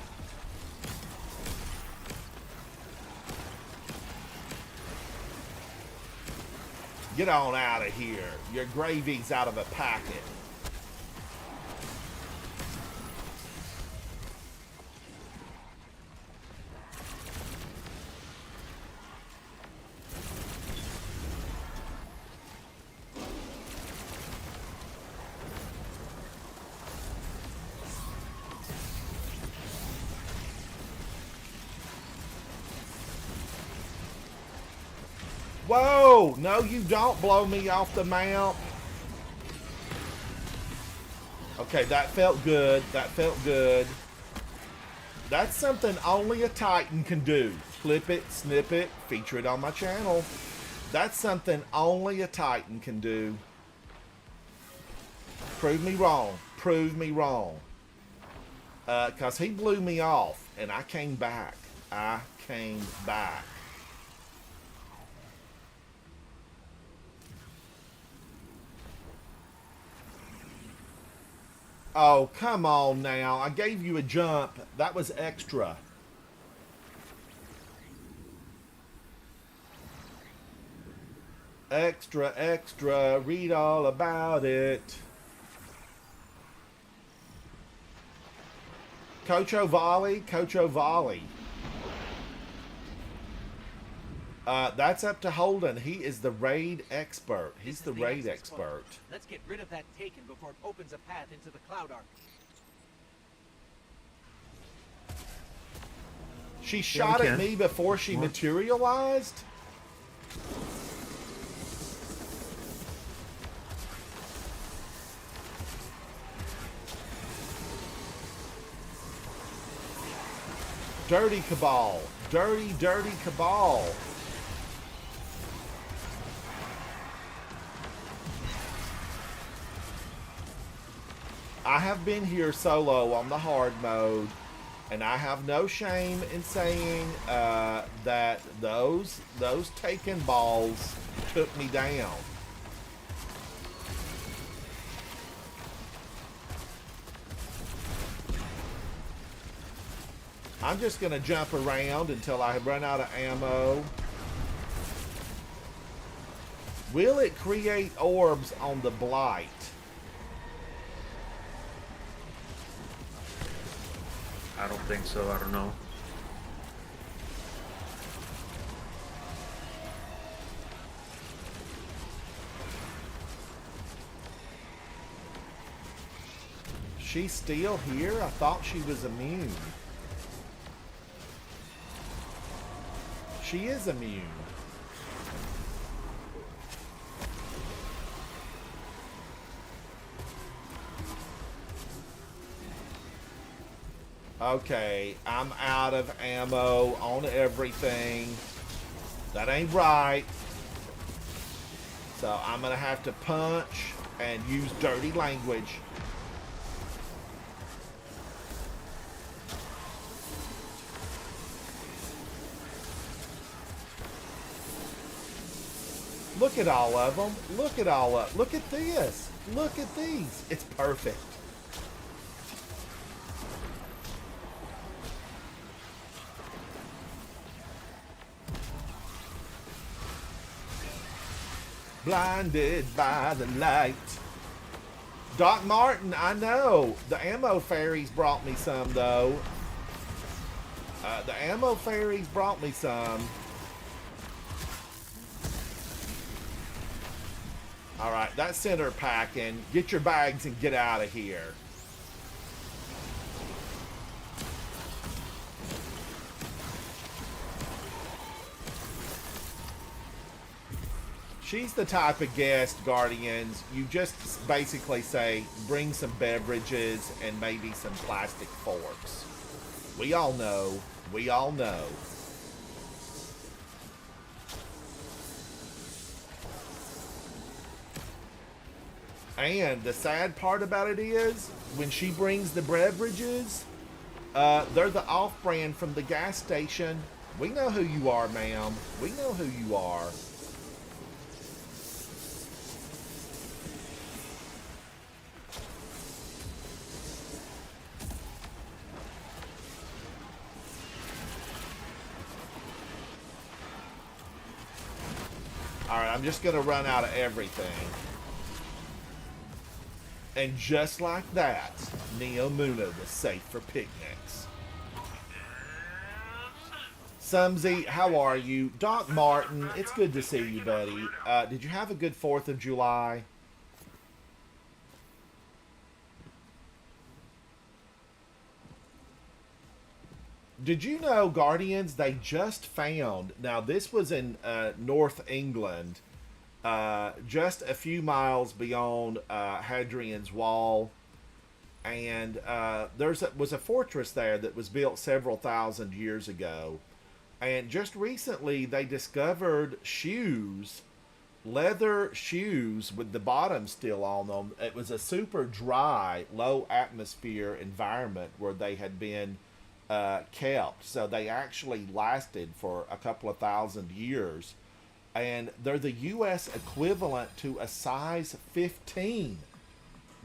Get on out of here. Your gravy's out of a packet. Whoa! No, you don't blow me off the mount. Okay, that felt good. That felt good. That's something only a Titan can do. Flip it, snip it, feature it on my channel. That's something only a Titan can do. Prove me wrong. Prove me wrong. Because he blew me off, and I came back. I came back. Oh, come on now. I gave you a jump. That was extra. Extra, extra. Read all about it. Coach O'Volley. Coach O'Volley. That's up to Holden. He is the raid expert. He's the raid expert. Let's get rid of that Taken before it opens a path into the Cloud Ark. She shot at me before she materialized? Dirty Cabal. Dirty, dirty Cabal. I have been here solo on the hard mode, and I have no shame in saying that those Taken balls took me down. I'm just going to jump around until I run out of ammo. Will it create orbs on the Blight? I don't think so. I don't know. She's still here? I thought she was immune. She is immune. Okay, I'm out of ammo on everything. That ain't right. So I'm gonna have to punch and use dirty language. Look at all of them. Look at all of. Look at this. Look at these. It's perfect. Blinded by the light. Doc Martin, I know. The ammo fairies brought me some, though. The ammo fairies brought me some. Alright, that's center packing. Get your bags and get out of here. She's the type of guest, Guardians, you just basically say, bring some beverages and maybe some plastic forks. We all know. We all know. And the sad part about it is, when she brings the beverages, they're the off-brand from the gas station. We know who you are, ma'am. We know who you are. Alright, I'm just going to run out of everything. And just like that, Neo Muna was safe for picnics. Sumsy, how are you? Doc Martin, it's good to see you, buddy. Did you have a good 4th of July? Did you know, Guardians, they just found, now this was in North England, just a few miles beyond Hadrian's Wall, and was a fortress there that was built several thousand years ago, and just recently they discovered shoes, leather shoes with the bottom still on them. It was a super dry, low atmosphere environment where they had been kept, so they actually lasted for a couple of thousand years, and they're the U.S. equivalent to a size 15.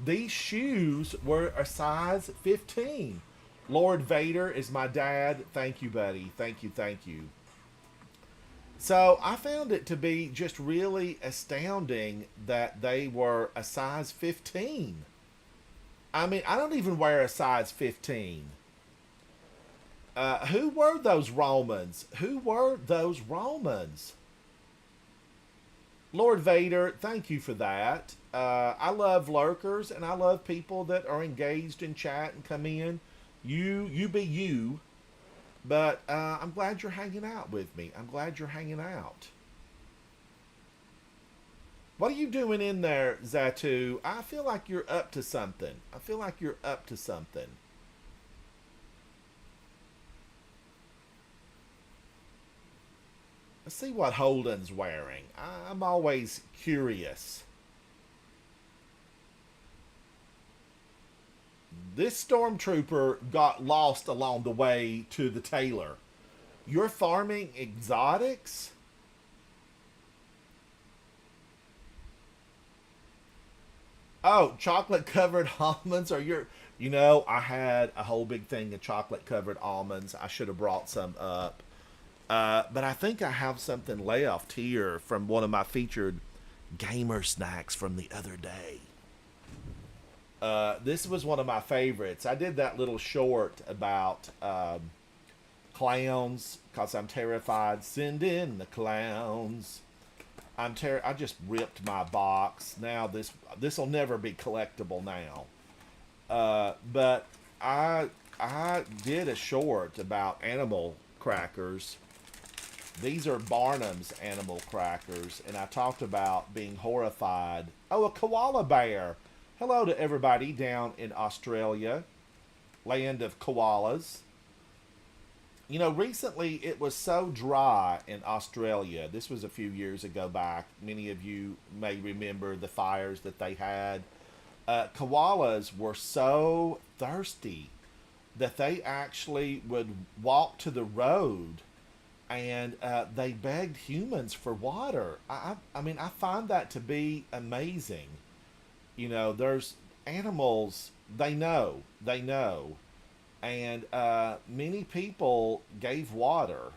These shoes were a size 15. Lord Vader is my dad. Thank you, buddy. Thank you, thank you. So I found it to be just really astounding that they were a size 15. I mean, I don't even wear a size 15. Who were those Romans? Who were those Romans? Lord Vader, thank you for that. I love lurkers, and I love people that are engaged in chat and come in. You be you. But I'm glad you're hanging out with me. I'm glad you're hanging out. What are you doing in there, Zatu? I feel like you're up to something. I feel like you're up to something. Let's see what Holden's wearing. I'm always curious. This stormtrooper got lost along the way to the tailor. You're farming exotics? Oh, chocolate covered almonds are your... You know, I had a whole big thing of chocolate covered almonds. I should have brought some up. But I think I have something left here from one of my featured gamer snacks from the other day. This was one of my favorites. I did that little short about clowns because I'm terrified. Send in the clowns. I just ripped my box. Now this will never be collectible now. But I did a short about animal crackers. These are Barnum's animal crackers, and I talked about being horrified. Oh, a koala bear. Hello to everybody down in Australia, land of koalas. You know, recently it was so dry in Australia. This was a few years ago back. Many of you may remember the fires that they had. Koalas were so thirsty that they actually would walk to the road and they begged humans for water. I mean, I find that to be amazing. There's animals, they know, and many people gave water,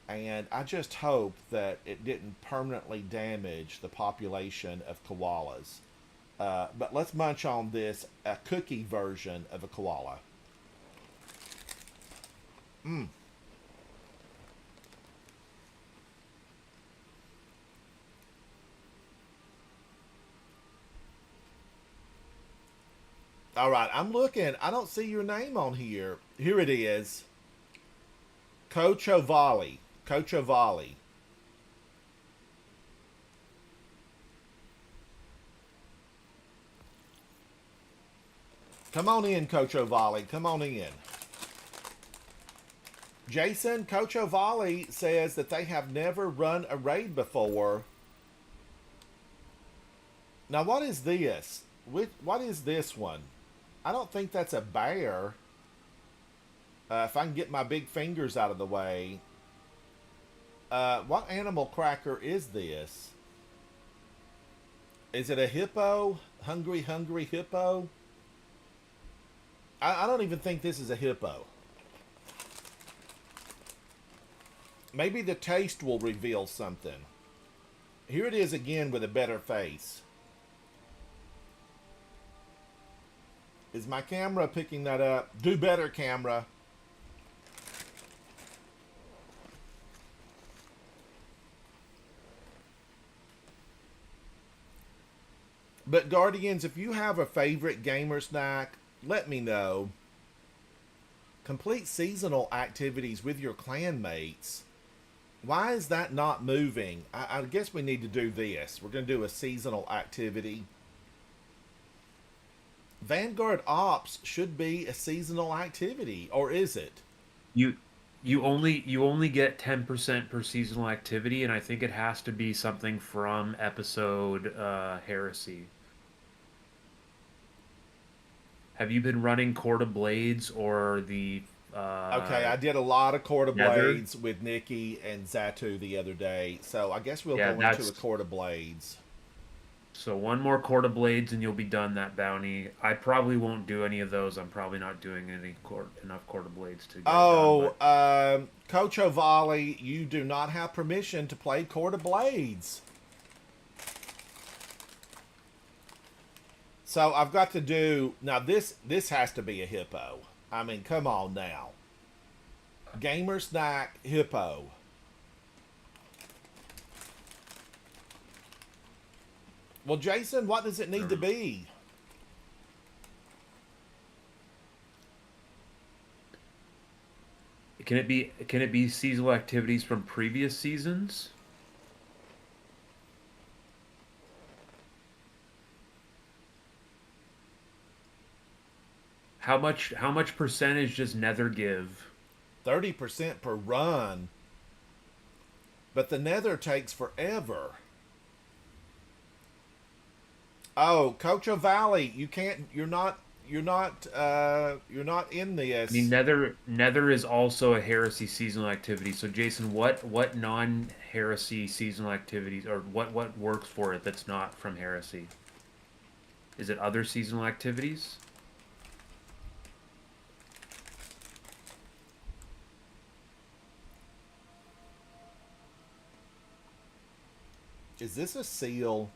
and I just hope that it didn't permanently damage the population of koalas. But let's munch on this cookie version of a koala. Mm. All right, I'm looking. I don't see your name on here. Here it is. Cochovali. Cochovali. Come on in, Cochovali. Come on in. Jason, Cochovali says that they have never run a raid before. Now, what is this? What is this one? I don't think that's a bear. If I can get my big fingers out of the way. What animal cracker is this? Is it a hippo? Hungry, hungry hippo? I don't even think this is a hippo. Maybe the taste will reveal something. Here it is again with a better face. Is my camera picking that up? Do better, camera. But Guardians, if you have a favorite gamer snack, let me know. Complete seasonal activities with your clanmates. Why is that not moving? I guess we need to do this. We're going to do a seasonal activity. Vanguard Ops should be a seasonal activity, or is it? You only get 10% per seasonal activity, and I think it has to be something from episode Heresy. Have you been running Court of Blades or the Okay, I did a lot of Court of Nether? Blades with Nikki and Zatu the other day, so I guess we'll Yeah, go into a Court of Blades. So one more Court of Blades and you'll be done that bounty. I probably won't do any of those. I'm probably not doing enough Court of Blades to get Oh, it done. Coach Ovali, you do not have permission to play Court of Blades. So I've got to do now. This has to be a hippo. I mean, come on now. Gamer snack hippo. Well, Jason, what does it need to be? Can it be seasonal activities from previous seasons? How much percentage does Nether give? 30% per run. But the Nether takes forever. Oh, Coach Valley, you can't. You're not in this. I mean, Nether is also a heresy seasonal activity. So, Jason, what non-heresy seasonal activities, or what works for it that's not from heresy? Is it other seasonal activities? Is this a seal?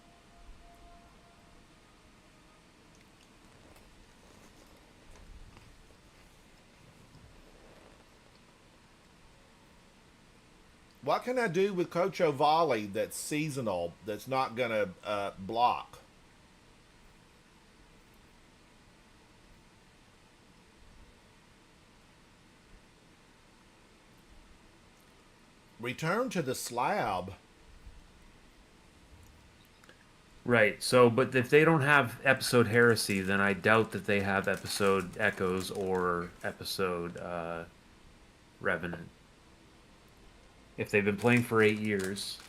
What can I do with Coach Ovali that's seasonal, that's not going to block? Return to the slab. Right. So, but if they don't have episode Heresy, then I doubt that they have episode Echoes or episode Revenant. If they've been playing for 8 years.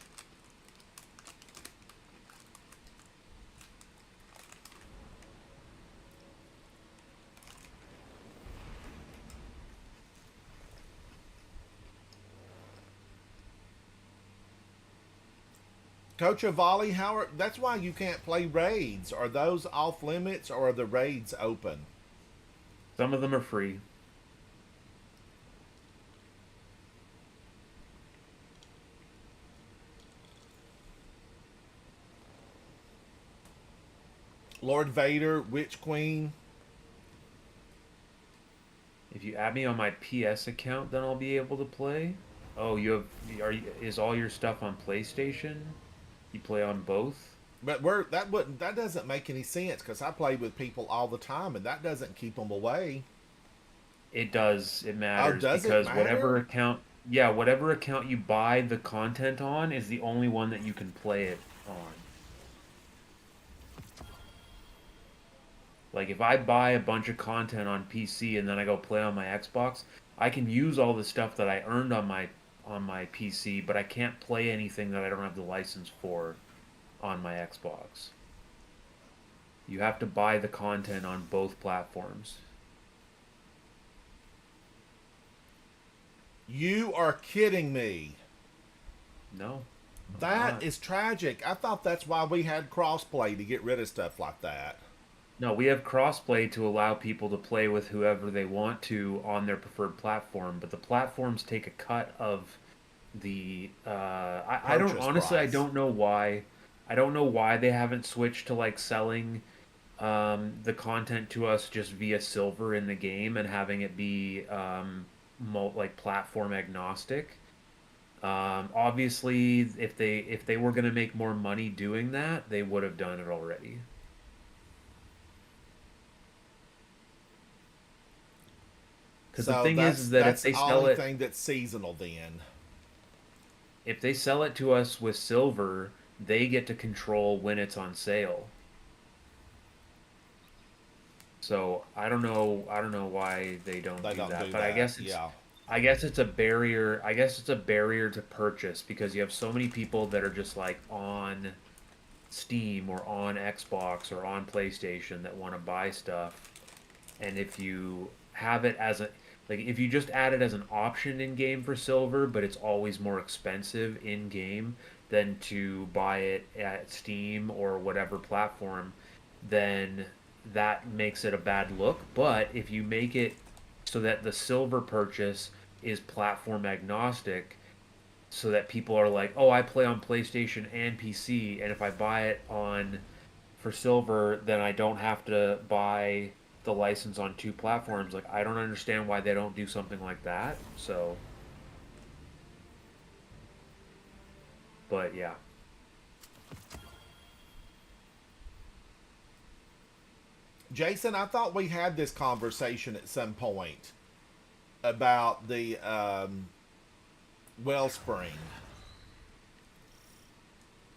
Coach Avali, that's why you can't play raids. Are those off limits or are the raids open? Some of them are free. Lord Vader, Witch Queen. If you add me on my PS account, then I'll be able to play. Oh, is all your stuff on PlayStation? You play on both? But that doesn't make any sense because I play with people all the time and that doesn't keep them away. It does. It matters does it because matter? whatever account you buy the content on is the only one that you can play it on. Like if I buy a bunch of content on PC and then I go play on my Xbox, I can use all the stuff that I earned on my PC, but I can't play anything that I don't have the license for on my Xbox. You have to buy the content on both platforms. You are kidding me. No. I'm That not. is tragic. I thought that's why we had crossplay to get rid of stuff like that. No, we have crossplay to allow people to play with whoever they want to on their preferred platform, but the platforms take a cut of the. I don't Purchase honestly. I price. don't know why. I don't know why they haven't switched to like selling the content to us just via silver in the game and having it be like platform agnostic. Obviously, if they were going to make more money doing that, they would have done it already. Because the thing is that that's if they the sell only it, thing that's seasonal then. if they sell it to us with silver, they get to control when it's on sale. So I don't know why they don't They do don't that. do But that. I guess it's a barrier. I guess it's a barrier to purchase because you have so many people that are just like on Steam or on Xbox or on PlayStation that want to buy stuff. And if you have it as a like if you just add it as an option in game for silver, but it's always more expensive in game than to buy it at Steam or whatever platform, then that makes it a bad look. But if you make it so that the silver purchase is platform agnostic, so that people are like, oh, I play on PlayStation and PC, and if I buy it on for silver, then I don't have to buy the license on two platforms. Like, I don't understand why they don't do something like that. So, but yeah. Jason, I thought we had this conversation at some point about the Wellspring.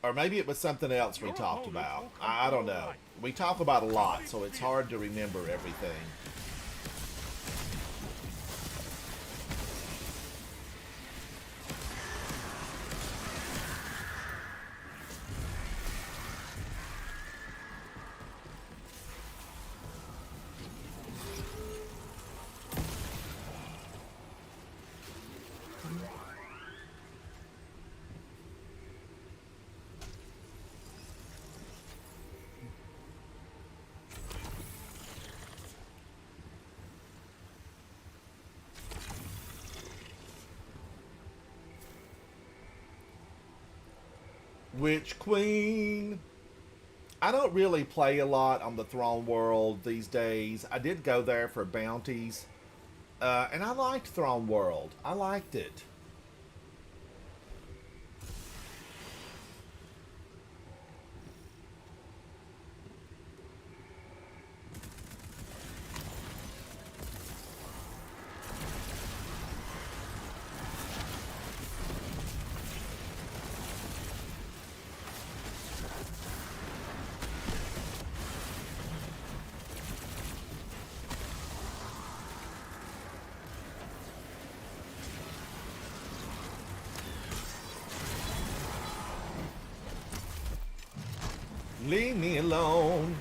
Or maybe it was something else we talked about. I don't know. We talk about a lot, so it's hard to remember everything. Witch Queen. I don't really play a lot on the Throne World these days. I did go there for bounties. And I liked Throne World. I liked it. Leave me alone.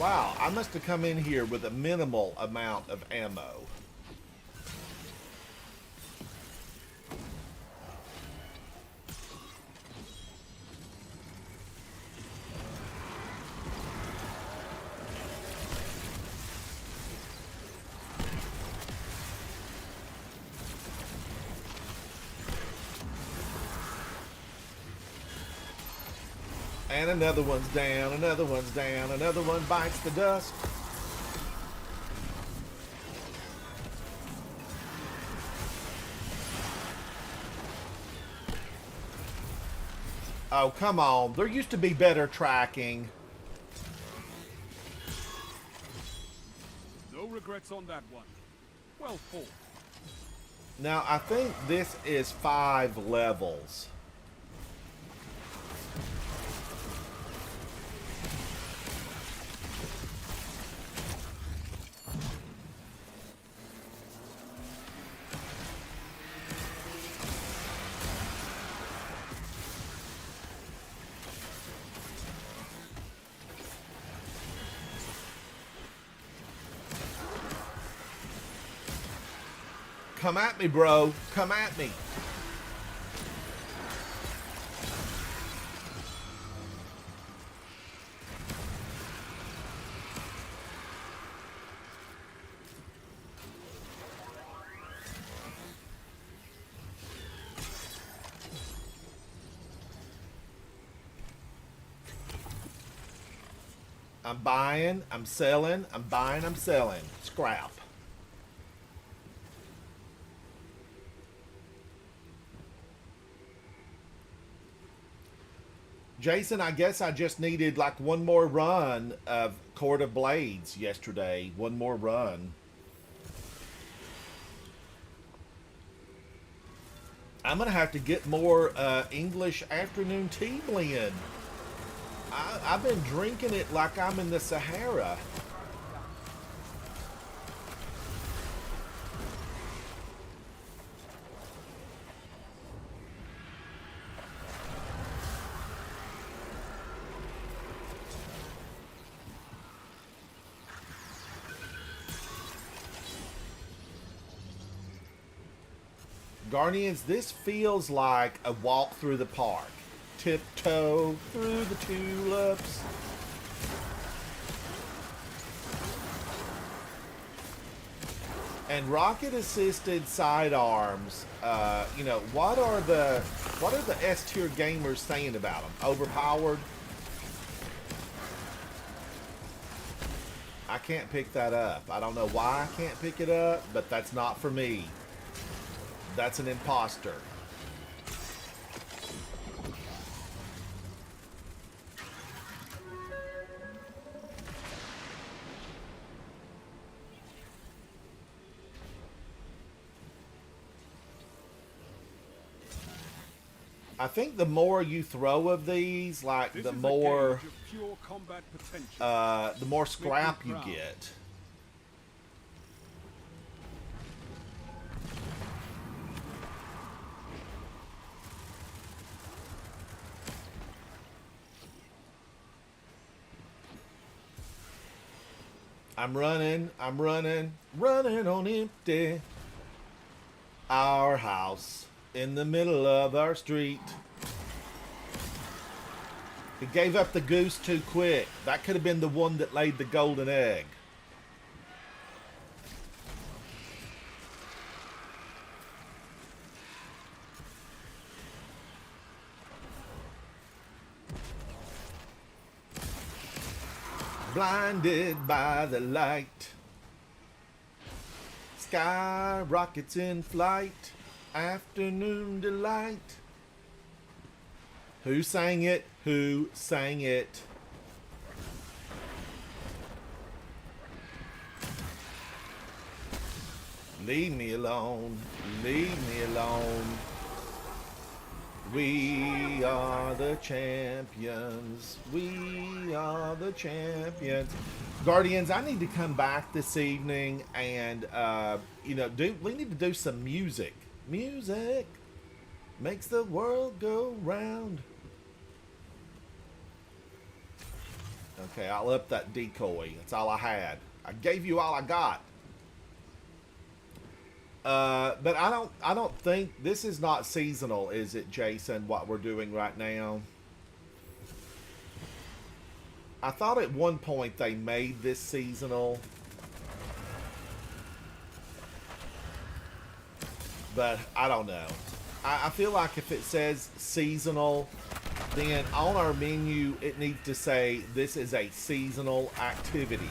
Wow, I must have come in here with a minimal amount of ammo. And another one's down, another one's down, another one bites the dust. Oh, come on. There used to be better tracking. No regrets on that one. Well fought. Now, I think this is 5 levels. Come at me, bro. Come at me. I'm buying, I'm selling, I'm buying, I'm selling. Scrap. Jason, I guess I just needed like one more run of Court of Blades yesterday. One more run. I'm going to have to get more English afternoon tea blend. I've been drinking it like I'm in the Sahara. Guardians, this feels like a walk through the park. Tiptoe through the tulips. And rocket assisted sidearms, you know, what are the S tier gamers saying about them? Overpowered? I can't pick that up. I don't know why I can't pick it up, but that's not for me. That's an imposter. I think the more you throw of these, like This the is a more gauge of pure combat potential. the more scrap you proud. get. I'm running running on empty. Our house in the middle of our street. He gave up the goose too quick. That could have been the one that laid the golden egg. Blinded by the light. Sky rockets in flight. Afternoon delight. Who sang it? Who sang it? Leave me alone. Leave me alone. We are the champions. We are the champions. Guardians, I need to come back this evening and, you know, we need to do some music. Music makes the world go round. Okay, I'll up that decoy. That's all I had. I gave you all I got. But I don't think this is not seasonal, is it, Jason? What we're doing right now? I thought at one point they made this seasonal, but I don't know. I feel like if it says seasonal, then on our menu it needs to say this is a seasonal activity.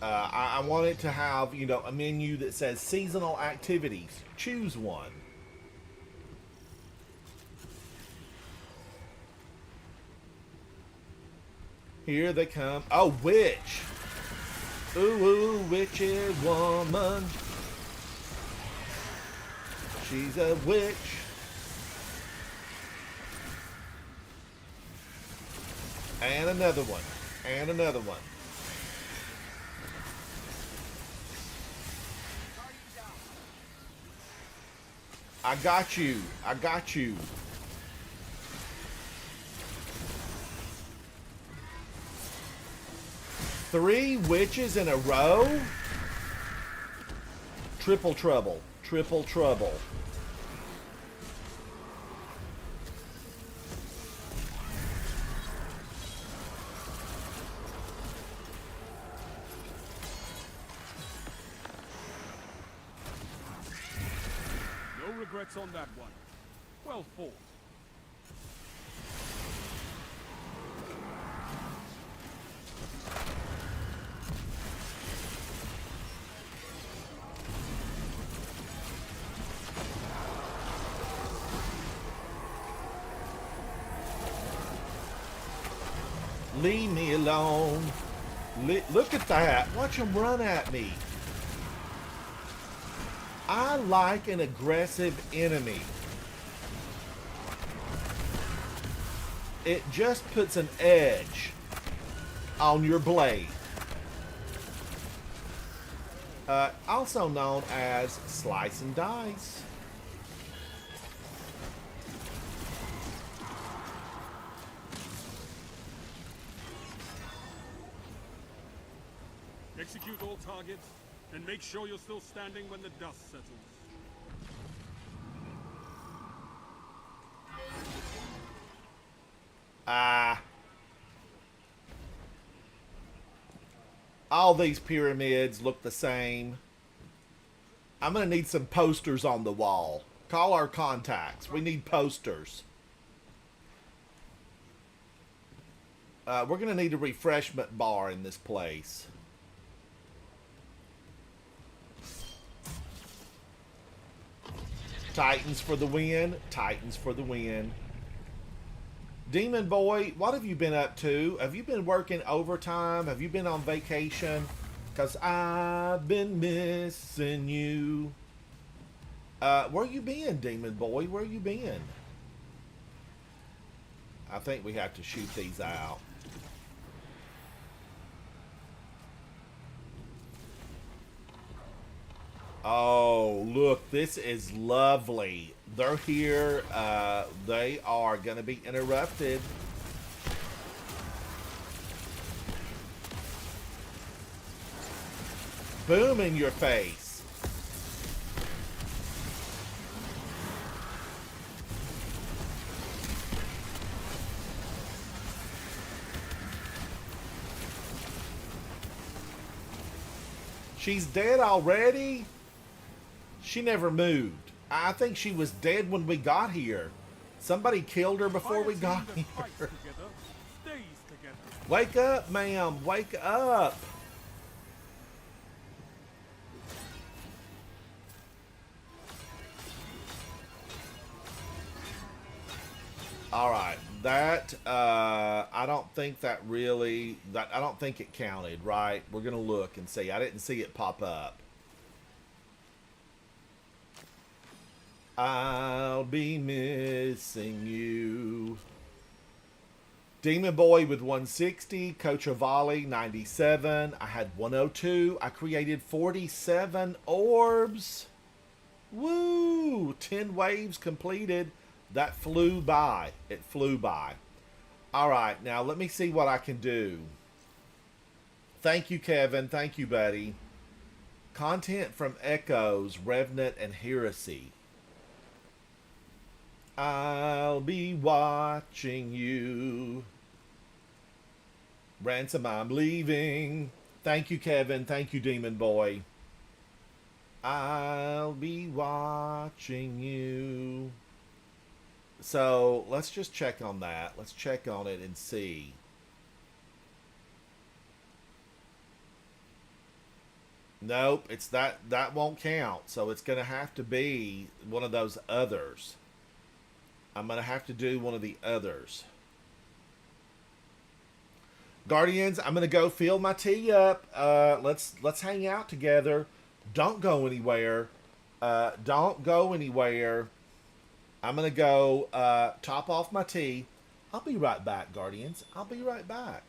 I want it to have, you know, a menu that says seasonal activities. Choose one. Here they come. Oh, witch. Ooh, ooh, witchy woman. She's a witch. And another one. And another one. I got you. I got you. Three witches in a row? Triple trouble. Triple trouble. No regrets on that one. Well fought. Leave me alone. Look at that. Watch him run at me. I like an aggressive enemy. It just puts an edge on your blade. Also known as slice and dice. Execute all targets, and make sure you're still standing when the dust settles. All these pyramids look the same. I'm going to need some posters on the wall. Call our contacts. We need posters. We're going to need a refreshment bar in this place. Titans for the win. Titans for the win. Demon Boy, what have you been up to? Have you been working overtime? Have you been on vacation? Because I've been missing you. Where you been, Demon Boy? Where you been? I think we have to shoot these out. Oh, look, this is lovely. They're here. They are going to be interrupted. Boom in your face. She's dead already? She never moved. I think she was dead when we got here. Somebody killed her before we got here. Wake up, ma'am. Wake up. All right. That, I don't think that really, I don't think it counted, right? We're going to look and see. I didn't see it pop up. I'll be missing you. Demon Boy with 160. Coach Avali 97. I had 102. I created 47 orbs. Woo! 10 waves completed. That flew by. It flew by. All right, now let me see what I can do. Thank you, Kevin. Thank you, buddy. Content from Echoes, Revenant, and Heresy. I'll be watching you. Ransom, I'm leaving. Thank you, Kevin. Thank you, Demon Boy. I'll be watching you. So let's just check on that. Let's check on it and see. Nope, it's that won't count. So it's gonna have to be one of those others. I'm gonna have to do one of the others. Guardians, I'm gonna go fill my tea up. Let's hang out together. Don't go anywhere. Don't go anywhere. I'm gonna go top off my tea. I'll be right back, Guardians. I'll be right back.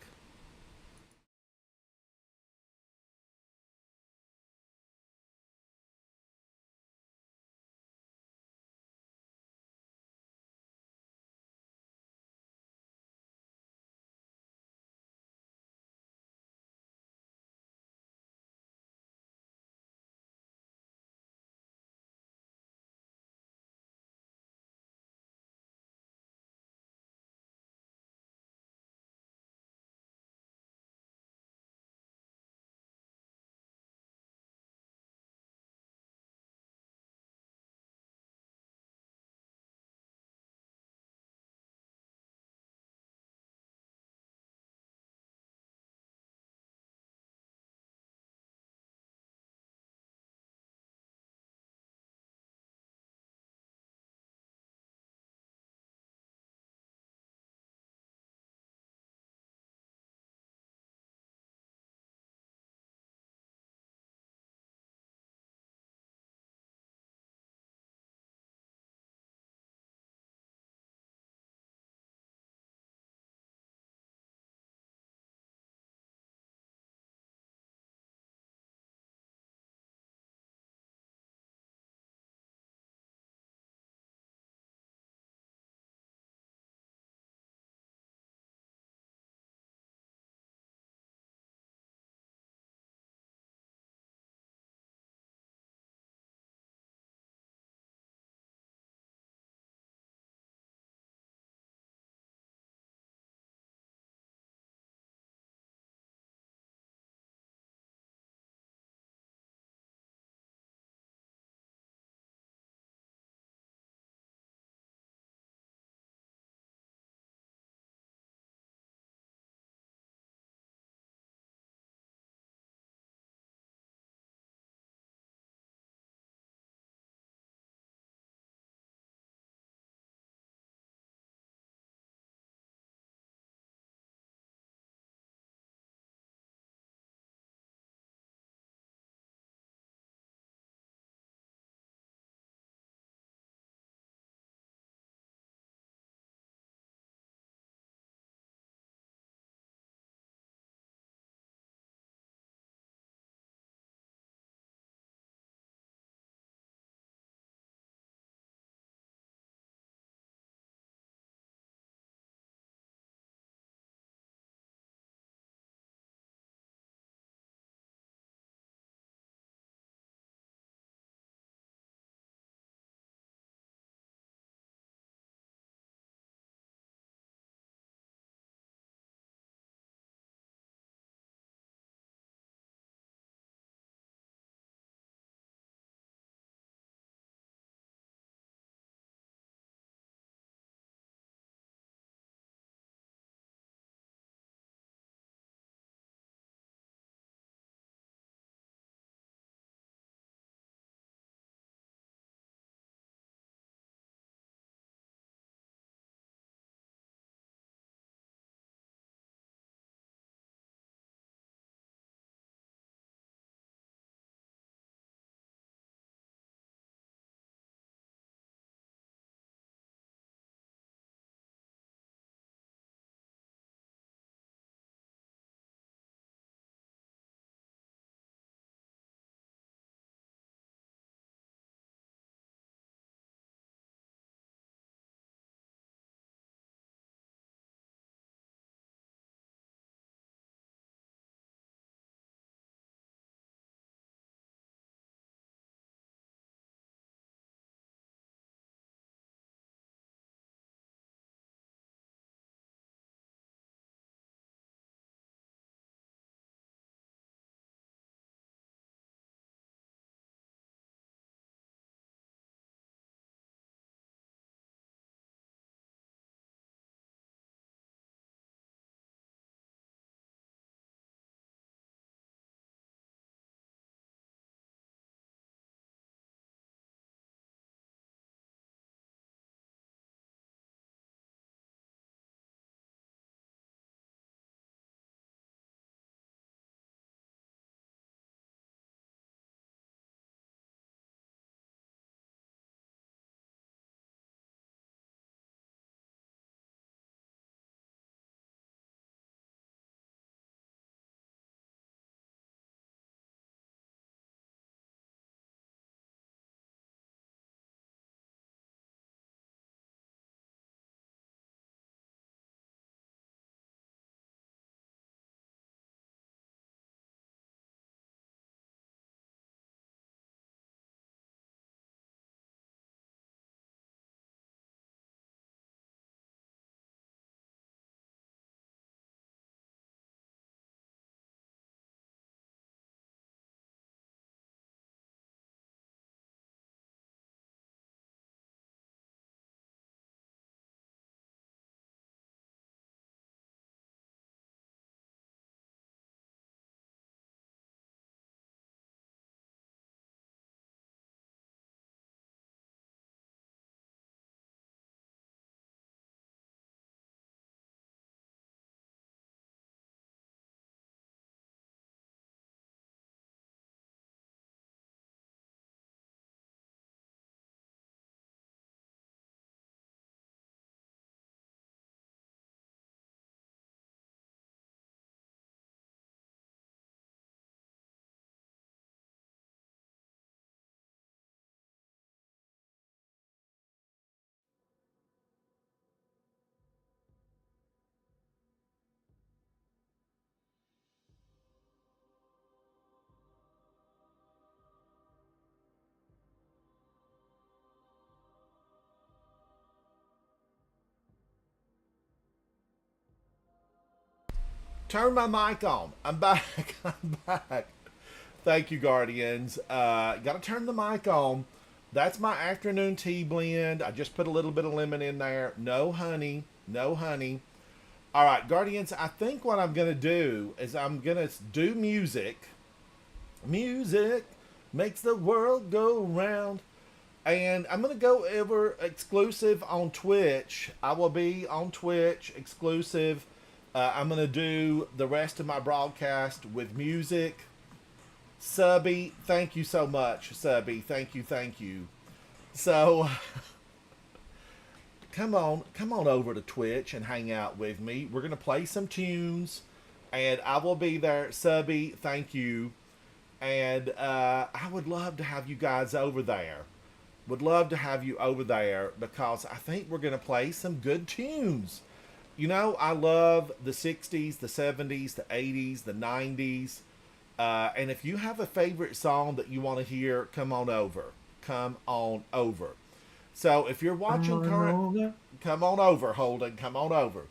Turn my mic on. I'm back. I'm back. Thank you, Guardians. Gotta turn the mic on. That's my afternoon tea blend. I just put a little bit of lemon in there. No honey. No honey. All right, Guardians, I think what I'm going to do is I'm going to do music. Music makes the world go round. And I'm going to go over exclusive on Twitch. I will be on Twitch exclusive. I'm going to do the rest of my broadcast with music. Subby, thank you so much, Subby. Thank you, thank you. So, come on over to Twitch and hang out with me. We're going to play some tunes, and I will be there. Subby, thank you. And I would love to have you guys over there. Would love to have you over there because I think we're going to play some good tunes. You know, I love the 60s, the 70s, the 80s, the 90s. And if you have a favorite song that you want to hear, come on over. Come on over. So if you're watching current, come on over, Holden. Come on over.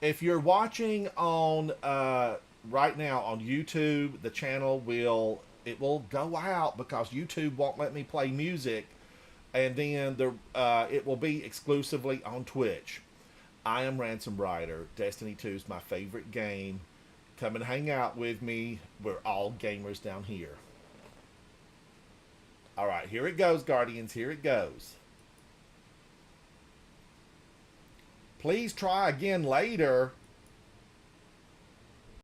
If you're watching on right now on YouTube, the channel will go out because YouTube won't let me play music, and then it will be exclusively on Twitch. I am Ransom Rider. Destiny 2 is my favorite game. Come and hang out with me. We're all gamers down here. All right, here it goes, Guardians. Here it goes. Please try again later.